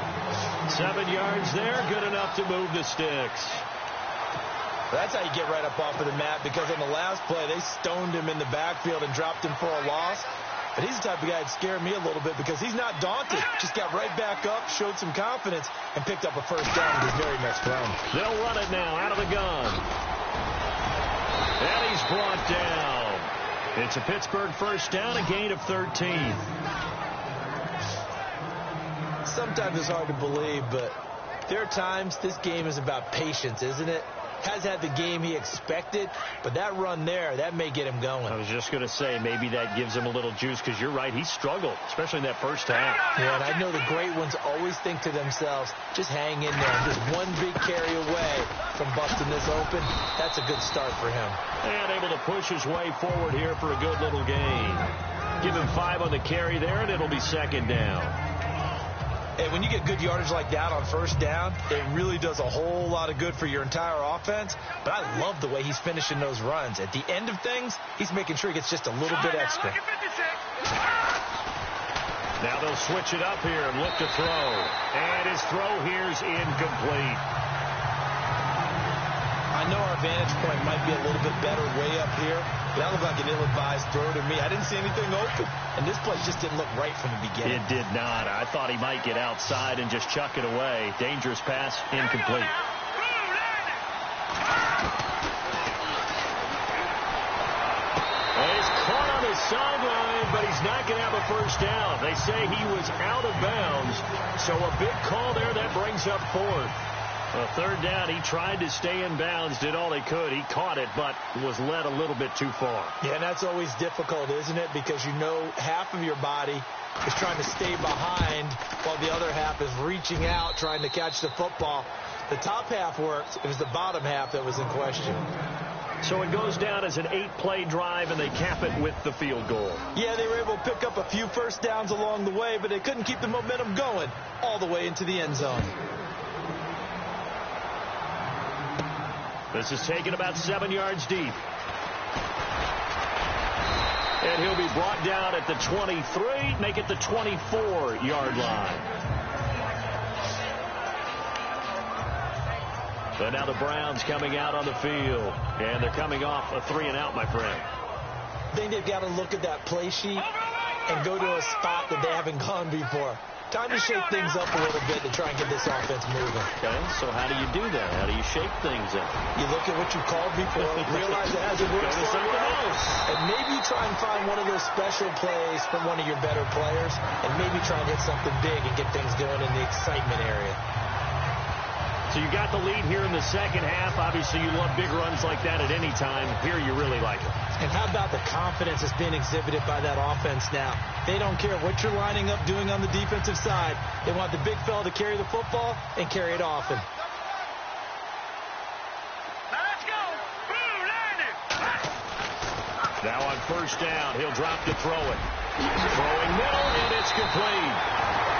7 yards there, good enough to move the sticks. That's how you get right up off of the mat, because on the last play, they stoned him in the backfield and dropped him for a loss. But he's the type of guy that scared me a little bit because he's not daunted. Just got right back up, showed some confidence, and picked up a first down with his very next run. They'll run it now out of the gun. And he's brought down. It's a Pittsburgh first down, a gain of 13. Sometimes it's hard to believe, but there are times this game is about patience, isn't it? Has had the game he expected, but that run there, that may get him going. I was just going to say, maybe that gives him a little juice, because you're right, he struggled, especially in that first half. Yeah, and I know the great ones always think to themselves, just hang in there. Just one big carry away from busting this open. That's a good start for him. And able to push his way forward here for a good little gain. Give him 5 on the carry there, and it'll be 2nd down. And when you get good yardage like that on first down, it really does a whole lot of good for your entire offense. But I love the way he's finishing those runs. At the end of things, he's making sure he gets just a little bit extra. Now they'll switch it up here and look to throw. And his throw here's incomplete. I know our vantage point might be a little bit better way up here, but that looked like an ill-advised throw to me. I didn't see anything open, and this play just didn't look right from the beginning. It did not. I thought he might get outside and just chuck it away. Dangerous pass, incomplete. He's caught on the sideline, but he's not going to have a first down. They say he was out of bounds, so a big call there that brings up fourth. A third down, he tried to stay in bounds, did all he could. He caught it, but was led a little bit too far. Yeah, and that's always difficult, isn't it? Because you know half of your body is trying to stay behind while the other half is reaching out, trying to catch the football. The top half worked. It was the bottom half that was in question. So it goes down as an 8-play drive, and they cap it with the field goal. Yeah, they were able to pick up a few first downs along the way, but they couldn't keep the momentum going all the way into the end zone. This is taken about 7 yards deep. And he'll be brought down at the 23, make it the 24-yard line. But now the Browns coming out on the field. And they're coming off a 3-and-out, my friend. I think they've got to look at that play sheet and go to a spot that they haven't gone before. Time to shake things up a little bit to try and get this offense moving. Okay, so how do you do that? How do you shake things up? You look at what you called before, realize it hasn't worked so well, and maybe you try and find one of those special plays from one of your better players, and maybe try and hit something big and get things going in the excitement area. So you got the lead here in the second half. Obviously, you love big runs like that at any time. Here, you really like it. And how about the confidence that's being exhibited by that offense now? They don't care what you're lining up doing on the defensive side. They want the big fella to carry the football and carry it often. Let's go. Boom, landed. Now on first down, he'll drop to throw it. Throwing middle, and it's complete.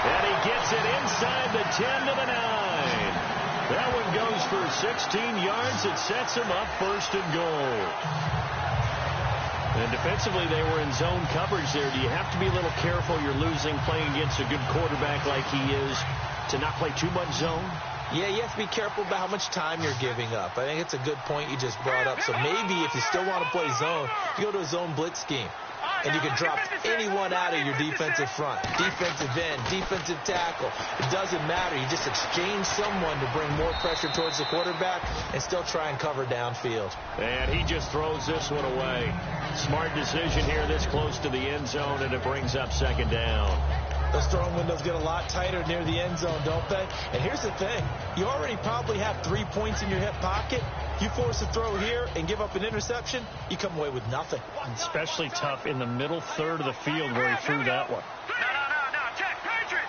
And he gets it inside the 10 to the 9. That one goes for 16 yards. It sets him up first and goal. And defensively, they were in zone coverage there. Do you have to be a little careful? You're losing playing against a good quarterback like he is to not play too much zone? Yeah, you have to be careful about how much time you're giving up. I think it's a good point you just brought up. So maybe if you still want to play zone, you go to a zone blitz scheme. And you can drop anyone out of your defensive front, defensive end, defensive tackle. It doesn't matter. You just exchange someone to bring more pressure towards the quarterback and still try and cover downfield. And he just throws this one away. Smart decision here this close to the end zone, and it brings up second down. Those throwing windows get a lot tighter near the end zone, don't they? And here's the thing. You already probably have 3 points in your hip pocket. You force a throw here and give up an interception, you come away with nothing. Especially tough in the middle third of the field where he threw that one. No. Check. Patriot.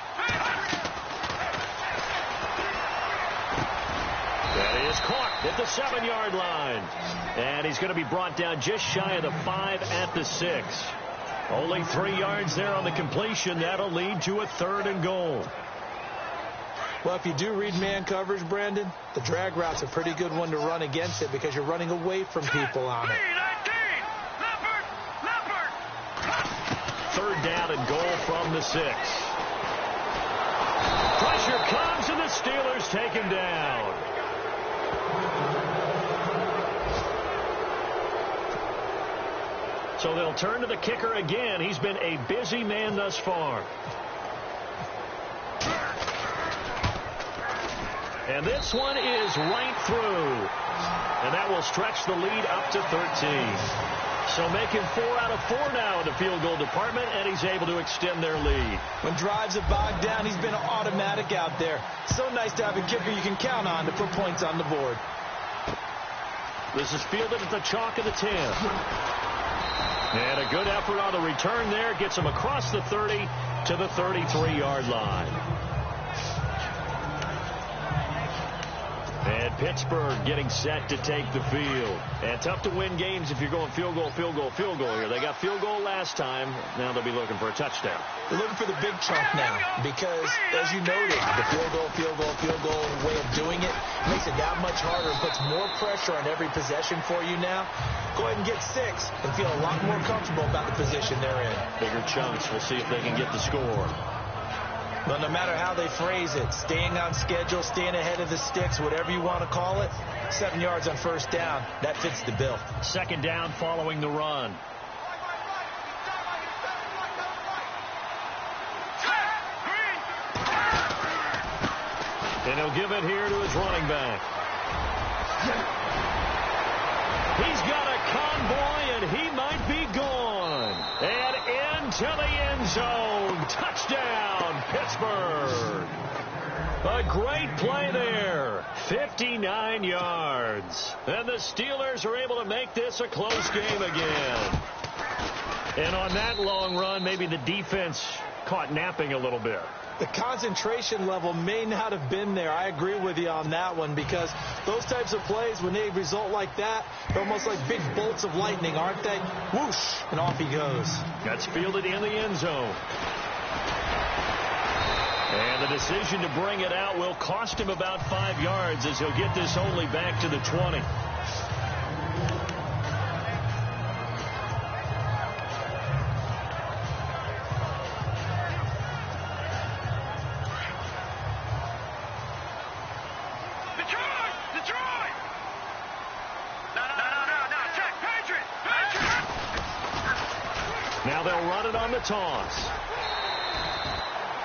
That is caught at the 7-yard line. And he's going to be brought down just shy of the 5 at the 6. Only 3 yards there on the completion. That'll lead to a 3rd and goal. Well, if you do read man coverage, Brandon, the drag route's a pretty good one to run against it because you're running away from people on it. 3rd down and goal from the 6. Pressure comes, and the Steelers take him down. So they'll turn to the kicker again. He's been a busy man thus far. And this one is right through. And that will stretch the lead up to 13. So making 4 out of 4 now in the field goal department, and he's able to extend their lead. When drives are bogged down, he's been automatic out there. So nice to have a kicker you can count on to put points on the board. This is fielded at the chalk of the 10. And a good effort on the return there. Gets him across the 30 to the 33-yard line. And Pittsburgh getting set to take the field. And tough to win games if you're going field goal, field goal, field goal here. They got field goal last time. Now they'll be looking for a touchdown. They're looking for the big chunk now because, as you noted, the field goal, field goal, field goal way of doing it makes it that much harder and puts more pressure on every possession for you now. Go ahead and get 6 and feel a lot more comfortable about the position they're in. Bigger chunks. We'll see if they can get the score. But no matter how they phrase it, staying on schedule, staying ahead of the sticks, whatever you want to call it, 7 yards on first down, that fits the bill. Second down following the run. And he'll give it here to his running back. He's got a convoy, and he might be gone. And into the end zone. Touchdown, Pittsburgh. A great play there. 59 yards. And the Steelers are able to make this a close game again. And on that long run, maybe the defense caught napping a little bit. The concentration level may not have been there. I agree with you on that one because those types of plays, when they result like that, they're almost like big bolts of lightning, aren't they? Whoosh, and off he goes. That's fielded in the end zone. And the decision to bring it out will cost him about 5 yards as he'll get this only back to the 20. Now they'll run it on the toss.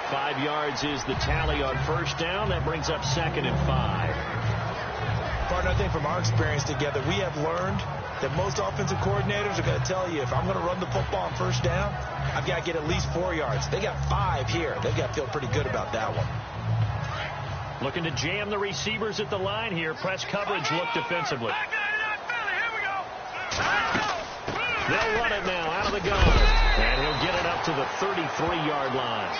5 yards is the tally on first down. That brings up 2nd and 5. Partner, I think from our experience together, we have learned that most offensive coordinators are going to tell you, if I'm going to run the football on first down, I've got to get at least 4 yards. They got 5 here. They've got to feel pretty good about that one. Looking to jam the receivers at the line here. Press coverage look defensively. They'll run it now out of the gun. And he'll get it up to the 33-yard line.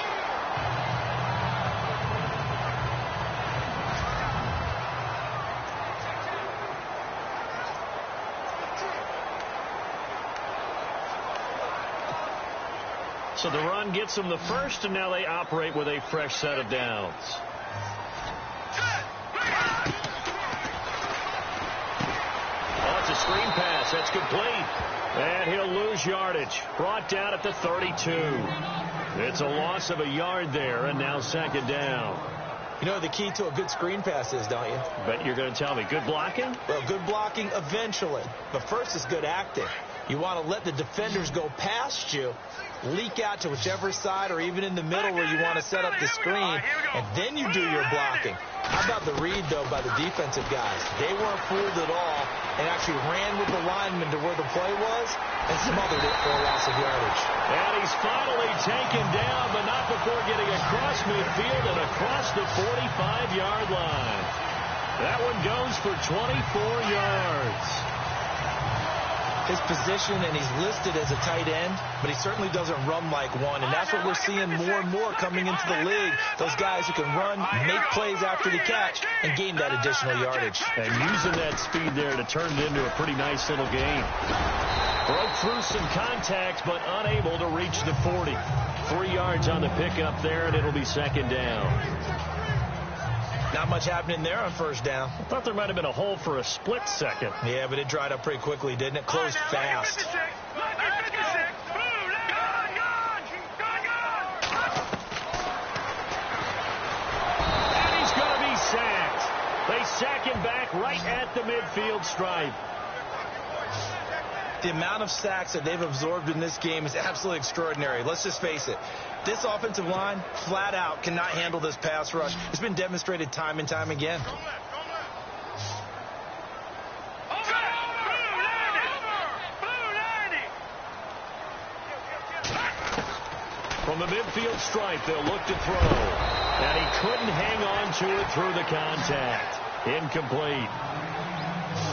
So the run gets them the first, and now they operate with a fresh set of downs. Oh, it's a screen pass. That's complete. And he'll lose yardage. Brought down at the 32. It's a loss of a yard there, and now 2nd down. You know the key to a good screen pass is, don't you? Bet you're going to tell me. Good blocking? Well, good blocking eventually. But first is good acting. You want to let the defenders go past you, leak out to whichever side or even in the middle where you want to set up the screen, and then you do your blocking. How about the read, though, by the defensive guys? They weren't fooled at all and actually ran with the lineman to where the play was and smothered it for a loss of yardage. And he's finally taken down, but not before getting across midfield and across the 45-yard line. That one goes for 24 yards. His position, and he's listed as a tight end, but he certainly doesn't run like one, and that's what we're seeing more and more coming into the league. Those guys who can run, make plays after the catch, and gain that additional yardage. And using that speed there to turn it into a pretty nice little game. Broke through some contact, but unable to reach the 40. 3 yards on the pickup there, and it'll be 2nd down. Not much happening there on first down. I thought there might have been a hole for a split second. Yeah, but it dried up pretty quickly, didn't it? Closed fast. And he's going to be sacked. They sack him back right at the midfield stripe. The amount of sacks that they've absorbed in this game is absolutely extraordinary. Let's just face it. This offensive line, flat out, cannot handle this pass rush. It's been demonstrated time and time again. From the midfield stripe, they'll look to throw. And he couldn't hang on to it through the contact. Incomplete.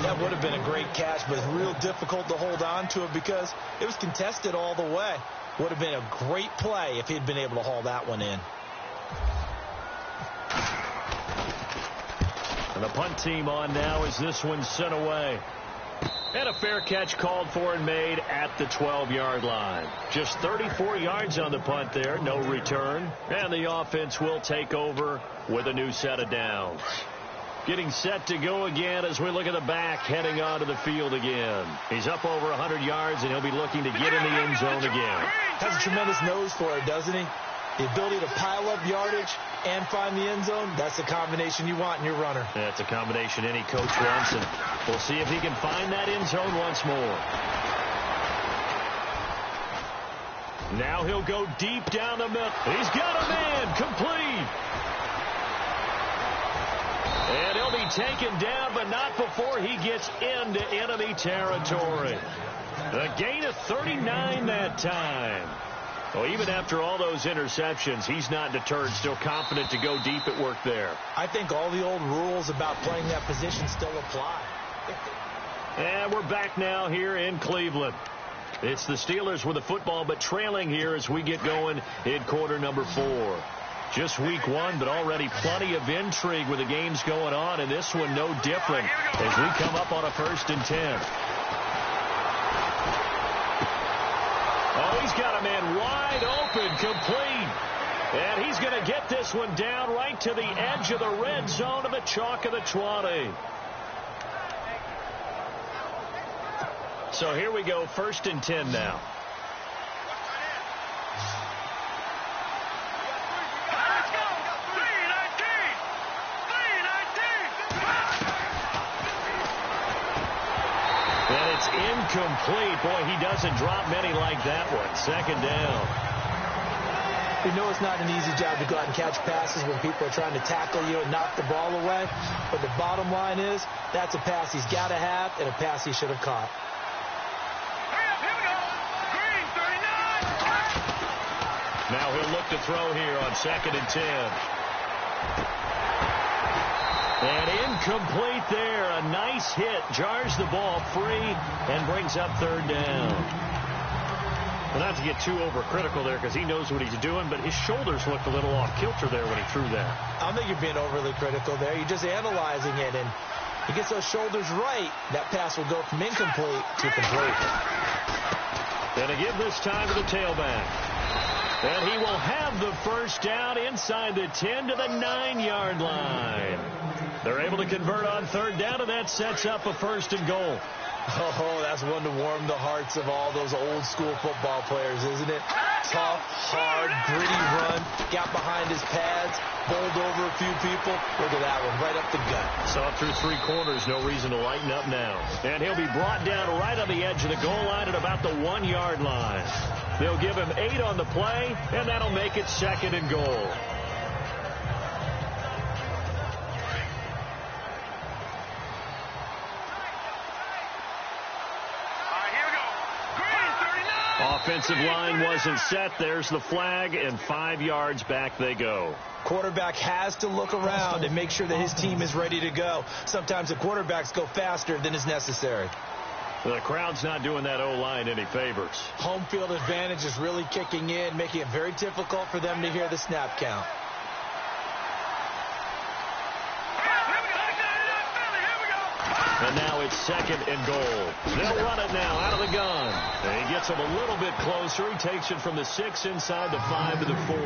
That would have been a great catch, but it's real difficult to hold on to it because it was contested all the way. Would have been a great play if he'd been able to haul that one in. And the punt team on now as this one's sent away. And a fair catch called for and made at the 12-yard line. Just 34 yards on the punt there, no return. And the offense will take over with a new set of downs. Getting set to go again as we look at the back heading onto the field again. He's up over 100 yards, and he'll be looking to get in the end zone again. Has a tremendous nose for it, doesn't he? The ability to pile up yardage and find the end zone, that's the combination you want in your runner. That's a combination any coach wants, and we'll see if he can find that end zone once more. Now he'll go deep down the middle. He's got a man, complete. And he'll be taken down, but not before he gets into enemy territory. A gain of 39 that time. Well, even after all those interceptions, he's not deterred, still confident to go deep at work there. I think all the old rules about playing that position still apply. And we're back now here in Cleveland. It's the Steelers with the football, but trailing here as we get going in quarter number 4. Just week 1, but already plenty of intrigue with the games going on, and this one no different as we come up on a 1st and 10. Oh, he's got a man wide open, complete. And he's going to get this one down right to the edge of the red zone of the chalk of the 20. So here we go, 1st and 10 now. And it's incomplete. Boy, he doesn't drop many like that one. 2nd down. You know it's not an easy job to go out and catch passes when people are trying to tackle you and knock the ball away. But the bottom line is that's a pass he's got to have and a pass he should have caught. Now he'll look to throw here on 2nd and 10. And incomplete there. A nice hit. Jars the ball free and brings up 3rd down. Well, not to get too overcritical there because he knows what he's doing, but his shoulders looked a little off kilter there when he threw that. I don't think you're being overly critical there. You're just analyzing it, and he gets those shoulders right. That pass will go from incomplete to complete. Going to give this time to the tailback. And he will have the 1st down inside the 10 to the 9-yard line. They're able to convert on 3rd down, and that sets up a 1st and goal. Oh, that's one to warm the hearts of all those old-school football players, isn't it? Tough, hard, gritty run, got behind his pads, bowled over a few people. Look at that one, right up the gut. Saw it through 3 quarters, no reason to lighten up now. And he'll be brought down right on the edge of the goal line at about the 1-yard line. They'll give him 8 on the play, and that'll make it 2nd and goal. Offensive line wasn't set. There's the flag, and 5 yards back they go. Quarterback has to look around and make sure that his team is ready to go. Sometimes the quarterbacks go faster than is necessary. The crowd's not doing that O-line any favors. Home field advantage is really kicking in, making it very difficult for them to hear the snap count. And now it's 2nd and goal. They'll run it now out of the gun. And he gets him a little bit closer. He takes it from the 6 inside the 5 to the 4.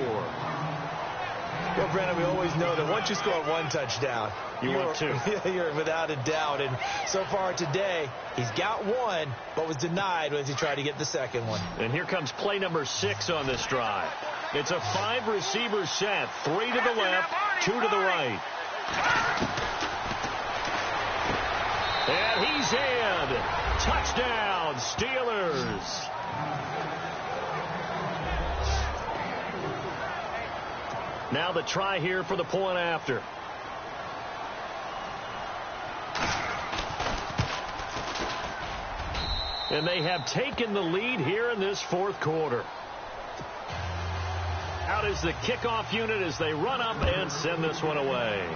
Well, Brandon, we always know that once you score 1 touchdown, you're 2. You're without a doubt. And so far today, he's got 1, but was denied as he tried to get the 2nd one. And here comes play number 6 on this drive. It's a 5-receiver set. 3 to the left, 2 to the right. And he's in. Touchdown, Steelers. Now the try here for the point after. And they have taken the lead here in this 4th quarter. Out is the kickoff unit as they run up and send this one away.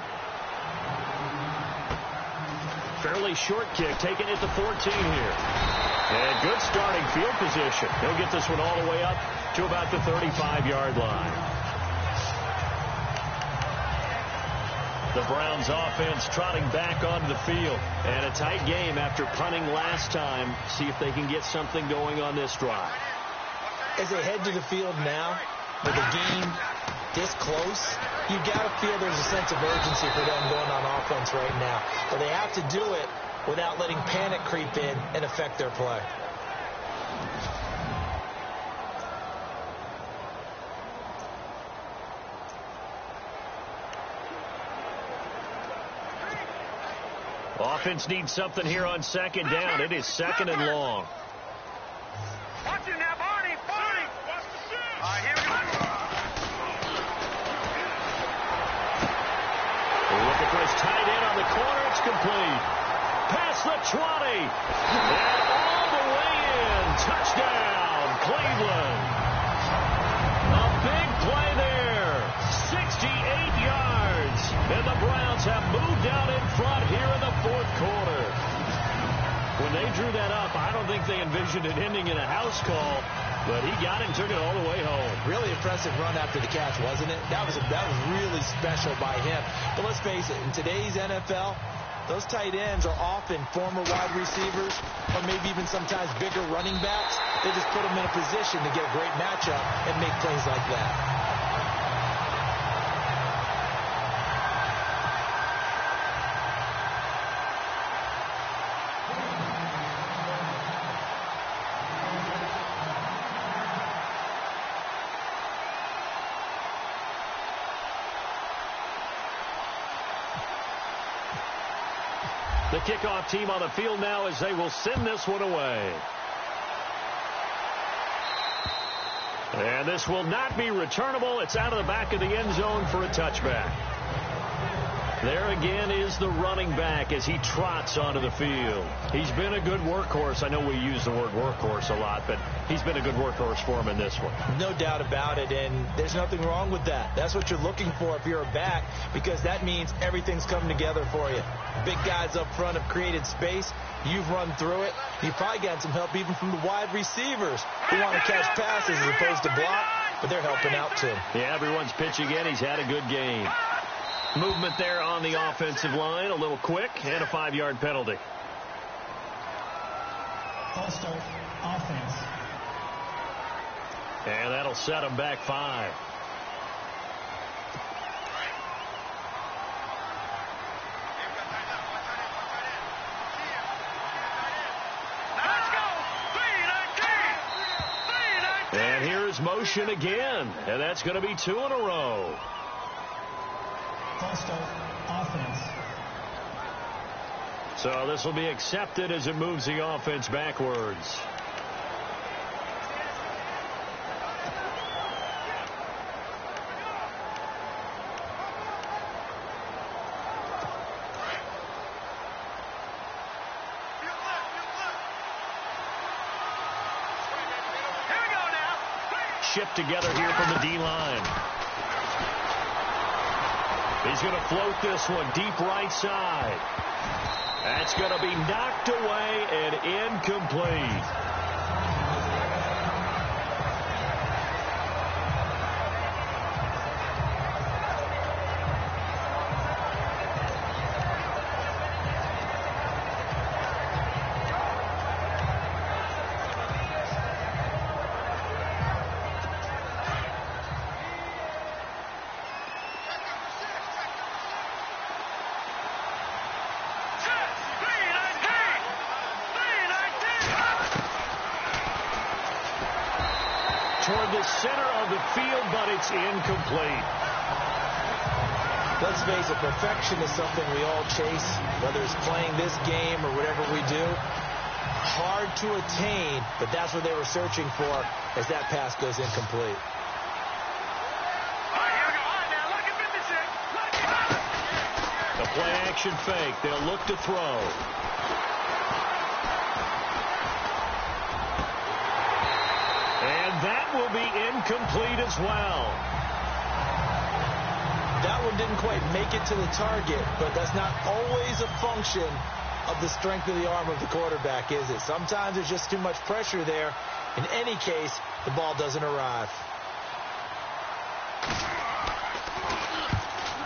Fairly short kick, taking it to 14 here. And good starting field position. He'll get this one all the way up to about the 35-yard line. The Browns offense trotting back onto the field. And a tight game after punting last time. See if they can get something going on this drive. As they head to the field now, with the game this close, you got to feel there's a sense of urgency for them going on offense right now. But they have to do it without letting panic creep in and affect their play. Offense needs something here on second down. It is second and long. Watch it now, Barney. Barney. All right, here we go. Looking for his tight end on the corner. It's complete. Past the 20. And all the way in. Touchdown, Cleveland. A big play there. 68 yards. And the Browns have moved out in front here in the fourth quarter. When they drew that up, I don't think they envisioned it ending in a house call, but he got it and took it all the way home. Really impressive run after the catch, wasn't it? That was really special by him. But let's face it, in today's NFL, those tight ends are often former wide receivers or maybe even sometimes bigger running backs. They just put them in a position to get a great matchup and make plays like that. The kickoff team on the field now as they will send this one away. And this will not be returnable. It's out of the back of the end zone for a touchback. There again is the running back as he trots onto the field. He's been a good workhorse. I know we use the word workhorse a lot, but he's been a good workhorse for him in this one. No doubt about it, and there's nothing wrong with that. That's what you're looking for if you're a back, because that means everything's coming together for you. Big guys up front have created space. You've run through it. You've probably gotten some help even from the wide receivers who want to catch passes as opposed to block, but they're helping out too. Yeah, everyone's pitching in. He's had a good game. Movement there on the offensive line, a little quick, and a 5-yard penalty. False start, offense. And that'll set him back 5. And here's motion again, and that's going to be 2 in a row. False start, offense. So this will be accepted as it moves the offense backwards. Shift together here from the D-line. He's going to float this one deep right side. That's going to be knocked away and incomplete. Toward the center of the field, but it's incomplete. Let's face it, perfection is something we all chase, whether it's playing this game or whatever we do. Hard to attain, but that's what they were searching for as that pass goes incomplete. The play action fake. They'll look to throw. And that will be incomplete as well. That one didn't quite make it to the target, but that's not always a function of the strength of the arm of the quarterback, is it? Sometimes there's just too much pressure there. In any case, the ball doesn't arrive.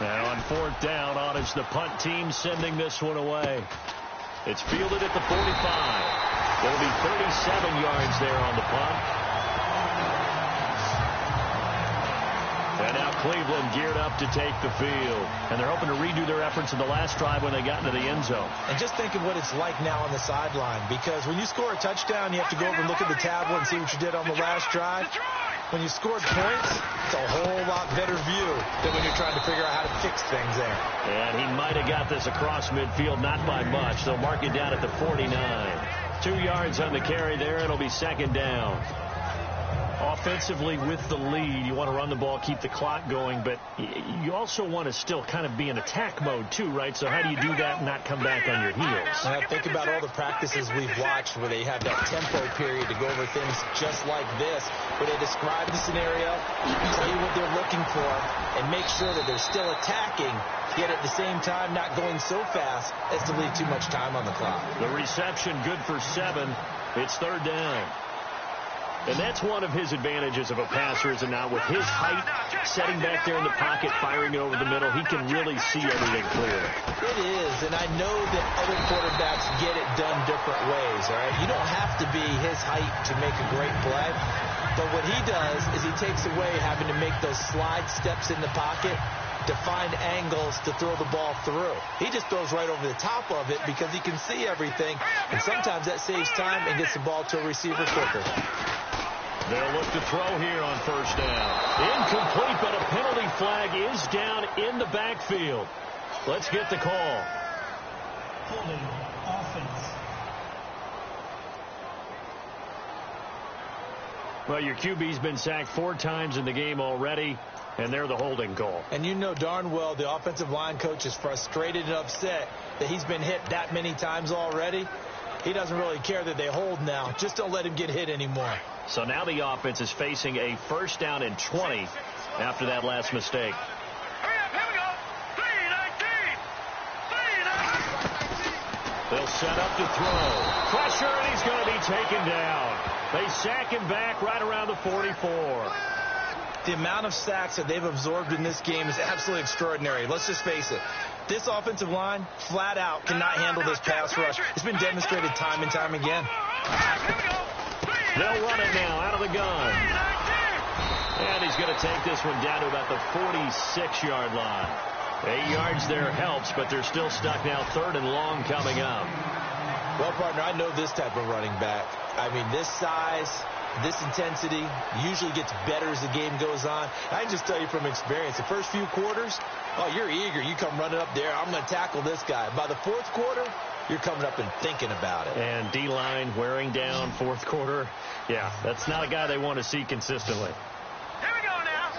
And on fourth down, on is the punt team sending this one away. It's fielded at the 45. There'll be 37 yards there on the punt. And now Cleveland geared up to take the field. And they're hoping to redo their efforts in the last drive when they got into the end zone. And just think of what it's like now on the sideline. Because when you score a touchdown, you have to go over and look at the tablet and see what you did on the last drive. When you scored points, it's a whole lot better view than when you're trying to figure out how to fix things there. And he might have got this across midfield, not by much. They'll mark it down at the 49. 2 yards on the carry there. It'll be second down. Offensively with the lead, you want to run the ball, keep the clock going, but you also want to still kind of be in attack mode too, right? So how do you do that and not come back on your heels? Now think about all the practices we've watched where they have that tempo period to go over things just like this, where they describe the scenario, tell you what they're looking for, and make sure that they're still attacking, yet at the same time not going so fast as to leave too much time on the clock. The reception good for 7. It's third down. And that's one of his advantages of a passer, is it not? With his height, setting back there in the pocket, firing it over the middle, he can really see everything clearly. It is, and I know that other quarterbacks get it done different ways, all right? You don't have to be his height to make a great play, but what he does is he takes away having to make those slide steps in the pocket to find angles to throw the ball through. He just throws right over the top of it because he can see everything, and sometimes that saves time and gets the ball to a receiver quicker. They'll look to throw here on first down. Incomplete, but a penalty flag is down in the backfield. Let's get the call. Holding offense. Well, your QB's been sacked 4 times in the game already, and they're the holding call. And you know darn well the offensive line coach is frustrated and upset that he's been hit that many times already. He doesn't really care that they hold now. Just don't let him get hit anymore. So now the offense is facing a first down and 20 after that last mistake. Hurry up, here we go. 3-19. They'll set up to throw. Pressure, and he's going to be taken down. They sack him back right around the 44. The amount of sacks that they've absorbed in this game is absolutely extraordinary. Let's just face it. This offensive line, flat out, cannot handle this pass rush. It's been demonstrated time and time again. They'll run it now out of the gun. And he's going to take this one down to about the 46-yard line. 8 yards there helps, but they're still stuck now. Third and long coming up. Well, partner, I know this type of running back. I mean, this size, this intensity usually gets better as the game goes on. I can just tell you from experience, the first few quarters, oh, you're eager. You come running up there. I'm going to tackle this guy. By the fourth quarter, you're coming up and thinking about it. And D-line wearing down fourth quarter. Yeah, that's not a guy they want to see consistently. Here we go now.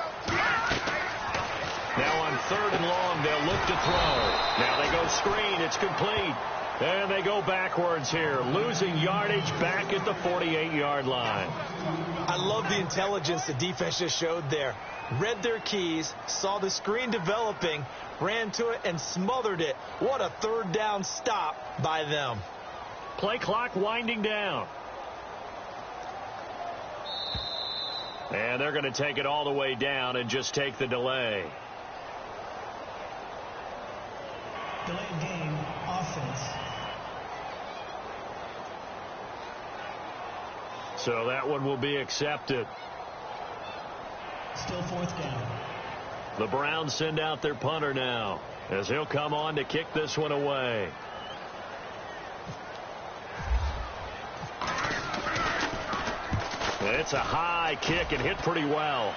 Now on third and long, they'll look to throw. Now they go screen. It's complete. And they go backwards here, losing yardage back at the 48-yard line. I love the intelligence the defense just showed there. Read their keys, saw the screen developing, ran to it, and smothered it. What a third down stop by them. Play clock winding down. And they're going to take it all the way down and just take the delay. Delayed game, offense. So that one will be accepted. Still fourth down. The Browns send out their punter now, as he'll come on to kick this one away. It's a high kick and hit pretty well.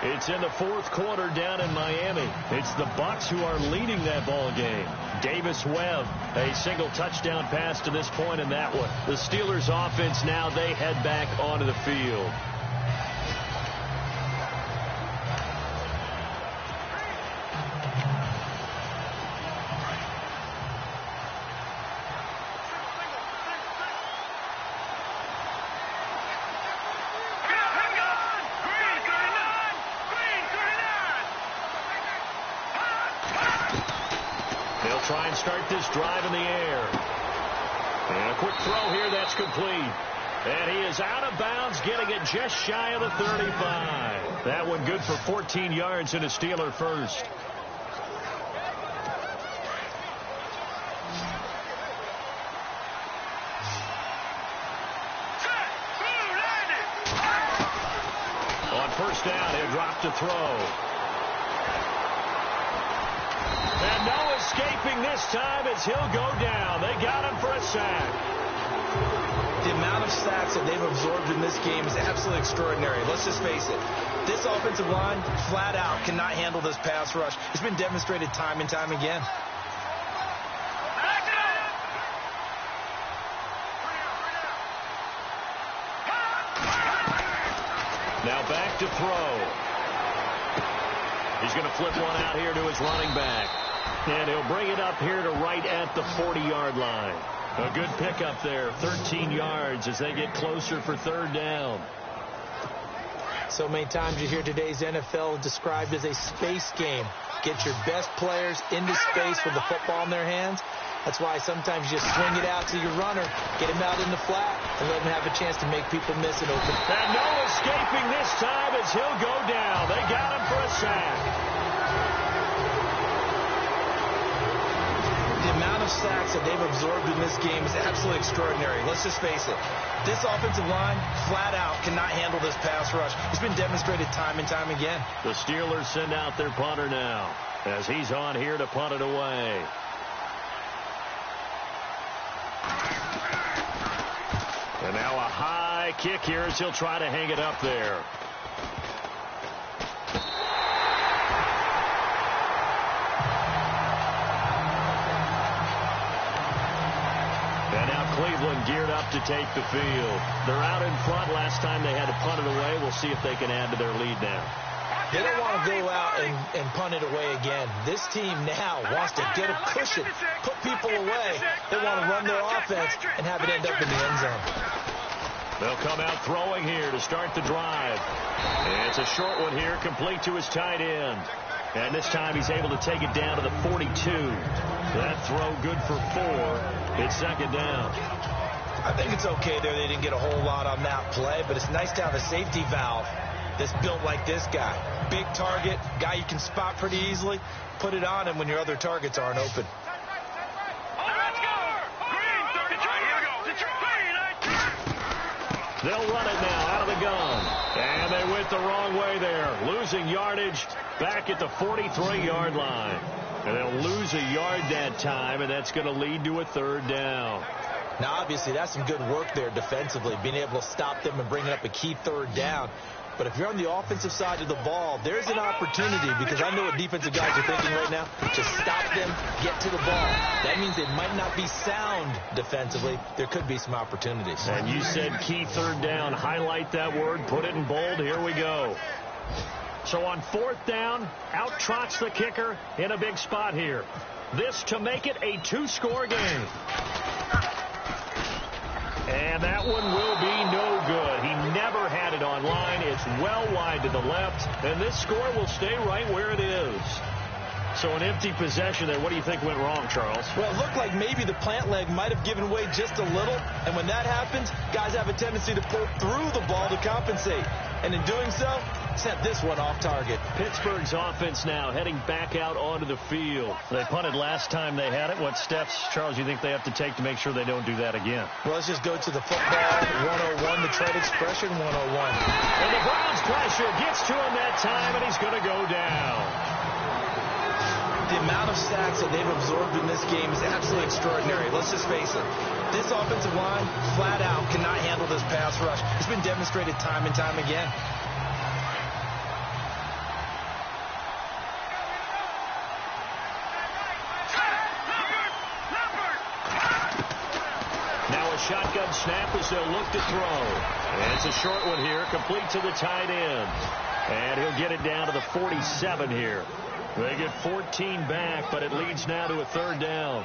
It's in the fourth quarter down in Miami. It's the Bucs who are leading that ball game. Davis Webb, a single touchdown pass to this point in that one. The Steelers offense now, they head back onto the field. Try and start this drive in the air. And a quick throw here, that's complete. And he is out of bounds, getting it just shy of the 35. That one good for 14 yards and a Steeler first. On first down, he'll drop to throw. And no escaping this time as he'll go down. They got him for a sack. The amount of sacks that they've absorbed in this game is absolutely extraordinary. Let's just face it. This offensive line, flat out, cannot handle this pass rush. It's been demonstrated time and time again. Now back to throw. He's going to flip one out here to his running back. And he'll bring it up here to right at the 40-yard line. A good pickup there, 13 yards as they get closer for third down. So many times you hear today's NFL described as a space game. Get your best players into space with the football in their hands. That's why sometimes you just swing it out to your runner, get him out in the flat, and let him have a chance to make people miss it open. And no escaping this time as he'll go down. They got him for a sack. The amount of sacks that they've absorbed in this game is absolutely extraordinary. Let's just face it. This offensive line, flat out, cannot handle this pass rush. It's been demonstrated time and time again. The Steelers send out their punter now as he's on here to punt it away. And now a high kick here as he'll try to hang it up there. Cleveland geared up to take the field. They're out in front. Last time they had to punt it away. We'll see if they can add to their lead now. They don't want to go out and punt it away again. This team now wants to get a cushion, put people away. They want to run their offense and have it end up in the end zone. They'll come out throwing here to start the drive. And it's a short one here, complete to his tight end. And this time he's able to take it down to the 42. That throw good for 4. It's second down. I think it's okay there. They didn't get a whole lot on that play, but it's nice to have a safety valve that's built like this guy. Big target, guy you can spot pretty easily. Put it on him when your other targets aren't open. They'll run it now out of the gun. And they went the wrong way there. Losing yardage back at the 43-yard line. And they'll lose a yard that time, and that's going to lead to a third down. Now, obviously, that's some good work there defensively, being able to stop them and bringing up a key third down. But if you're on the offensive side of the ball, there's an opportunity, because I know what defensive guys are thinking right now. Just stop them, get to the ball. That means they might not be sound defensively. There could be some opportunities. And you said key third down. Highlight that word. Put it in bold. Here we go. So on fourth down, out trots the kicker in a big spot here. This to make it a 2-score game. And that one will be no good. He never had it on line. It's well wide to the left. And this score will stay right where it is. So an empty possession there. What do you think went wrong, Charles? Well, it looked like maybe the plant leg might have given way just a little. And when that happens, guys have a tendency to pull through the ball to compensate. And in doing so, sent this one off target. Pittsburgh's offense now heading back out onto the field. They punted last time they had it. What steps, Charles, you think they have to take to make sure they don't do that again? Well, let's just go to the football 101, the trade expression 101. And the Browns pressure gets to him that time, and he's going to go down. The amount of sacks that they've absorbed in this game is absolutely extraordinary. Let's just face it. This offensive line, flat out, cannot handle this pass rush. It's been demonstrated time and time again. Now a shotgun snap as they'll look to throw. And it's a short one here, complete to the tight end. And he'll get it down to the 47 here. They get 14 back, but it leads now to a third down.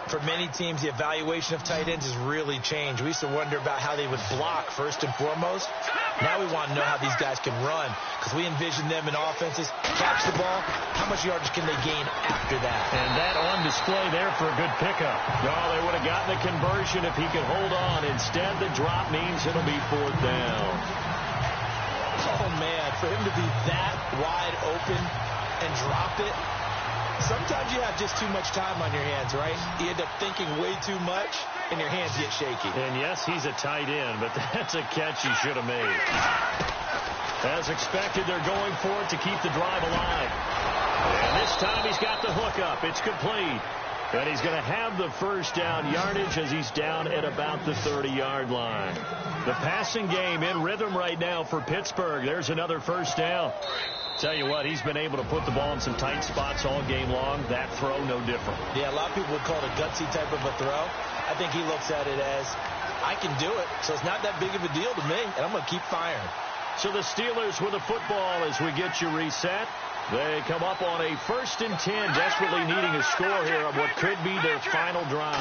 For many teams, the evaluation of tight ends has really changed. We used to wonder about how they would block first and foremost. Now we want to know how these guys can run, because we envision them in offenses, catch the ball, how much yardage can they gain after that? And that on display there for a good pickup. Oh, they would have gotten the conversion if he could hold on. Instead, the drop means it'll be 4th down. Oh, man, for him to be that wide open and drop it, sometimes you have just too much time on your hands, right? You end up thinking way too much, and your hands get shaky. And yes, he's a tight end, but that's a catch he should have made. As expected, they're going for it to keep the drive alive. And this time he's got the hook up. It's complete. And he's going to have the first down yardage as he's down at about the 30-yard line. The passing game in rhythm right now for Pittsburgh. There's another first down. Tell you what, he's been able to put the ball in some tight spots all game long. That throw, no different. Yeah, a lot of people would call it a gutsy type of a throw. I think he looks at it as, I can do it, so it's not that big of a deal to me, and I'm going to keep firing. So the Steelers with the football as we get you reset. They come up on a 1st and 10, desperately needing a score here on what could be their final drive.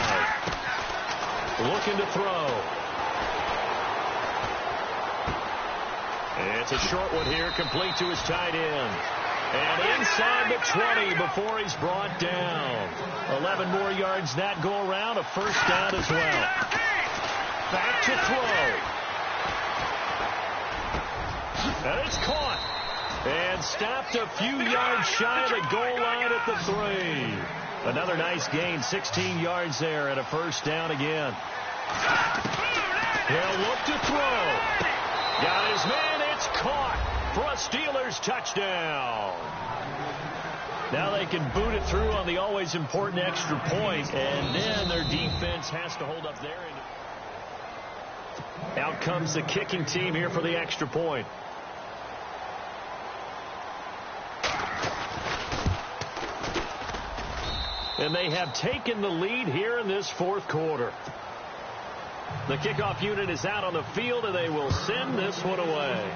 Looking to throw. It's a short one here, complete to his tight end. And inside the 20 before he's brought down. 11 more yards that go around, a first down as well. Back to throw. And it's caught. And stopped a few yards shy of the goal line at the 3. Another nice gain, 16 yards there and a first down again. He'll look to throw. Got his man, it's caught for a Steelers touchdown. Now they can boot it through on the always important extra point, and then their defense has to hold up there. Out comes the kicking team here for the extra point. And they have taken the lead here in this 4th quarter. The kickoff unit is out on the field, and they will send this one away.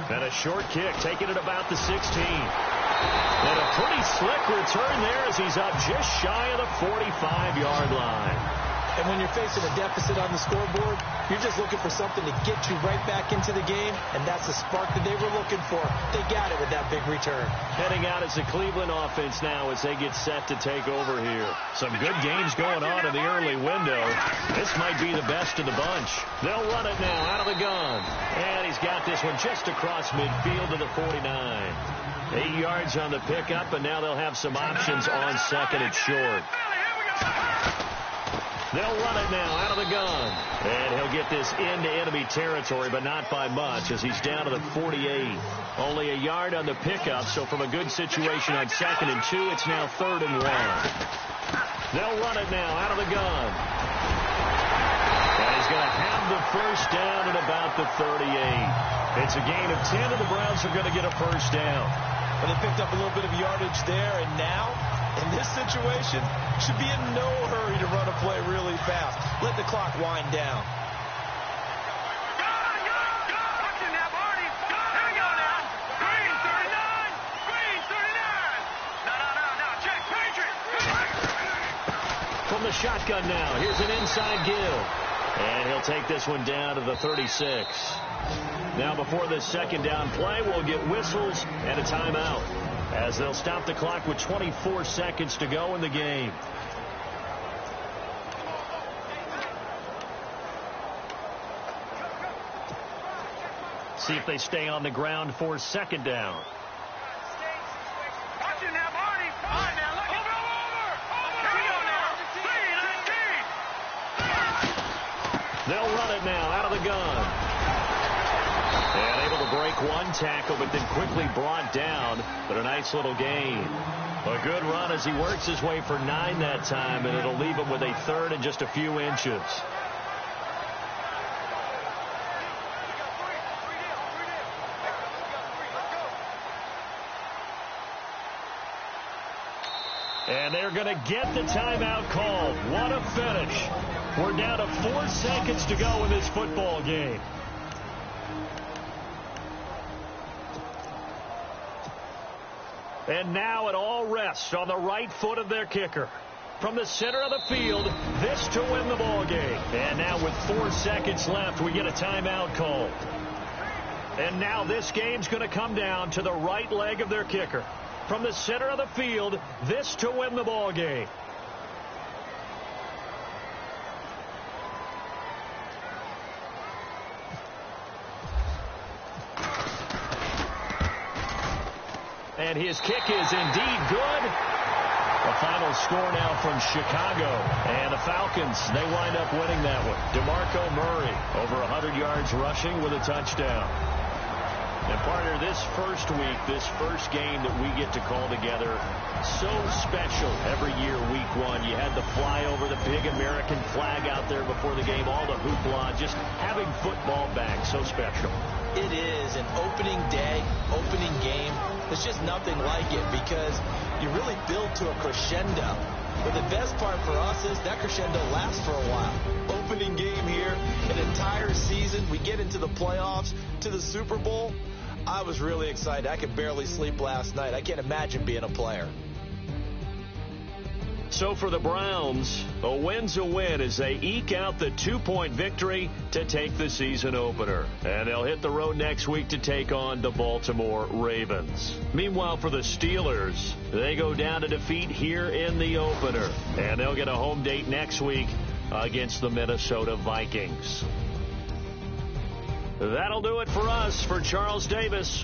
And a short kick, taking it about the 16. And a pretty slick return there as he's up just shy of the 45-yard line. And when you're facing a deficit on the scoreboard, you're just looking for something to get you right back into the game, and that's the spark that they were looking for. They got it with that big return. Heading out as the Cleveland offense now as they get set to take over here. Some good games going on in the early window. This might be the best of the bunch. They'll run it now out of the gun. And he's got this one just across midfield to the 49. 8 yards on the pickup, and now they'll have some options on 2nd and short. They'll run it now out of the gun. And he'll get this into enemy territory, but not by much as he's down to the 48. Only a yard on the pickup, so from a good situation on 2nd and 2, it's now 3rd and 1. They'll run it now out of the gun. And he's going to have the first down at about the 38. It's a gain of 10, and the Browns are going to get a first down. But they picked up a little bit of yardage there, and now, in this situation, should be in no hurry to run a play really fast. Let the clock wind down. From the shotgun now, here's an inside give. And he'll take this one down to the 36. Now before this 2nd down play, we'll get whistles and a timeout, as they'll stop the clock with 24 seconds to go in the game. See if they stay on the ground for 2nd down. Watch it now, Marty. All right, now, look. Over. Here we go now. 3-19. They'll run it now out of the gun. And able to break one tackle, but then quickly brought down. But a nice little gain. A good run as he works his way for 9 that time, and it'll leave him with a 3rd and just a few inches. And they're going to get the timeout called. What a finish. We're down to 4 seconds to go in this football game. And now it all rests on the right foot of their kicker. From the center of the field, this to win the ball game. And now with 4 seconds left, we get a timeout called. And now this game's going to come down to the right leg of their kicker. From the center of the field, this to win the ball game. And his kick is indeed good. The final score now from Chicago. And the Falcons, they wind up winning that one. DeMarco Murray, over 100 yards rushing with a touchdown. And partner, this first week, this first game that we get to call together, so special every year, week 1. You had the flyover, the big American flag out there before the game, all the hoopla, just having football back, so special. It is an opening day, opening game. There's just nothing like it because you really build to a crescendo. But the best part for us is that crescendo lasts for a while. Opening game here, an entire season. We get into the playoffs, to the Super Bowl. I was really excited. I could barely sleep last night. I can't imagine being a player. So for the Browns, a win's a win as they eke out the 2-point victory to take the season opener. And they'll hit the road next week to take on the Baltimore Ravens. Meanwhile, for the Steelers, they go down to defeat here in the opener. And they'll get a home date next week against the Minnesota Vikings. That'll do it for us. For Charles Davis.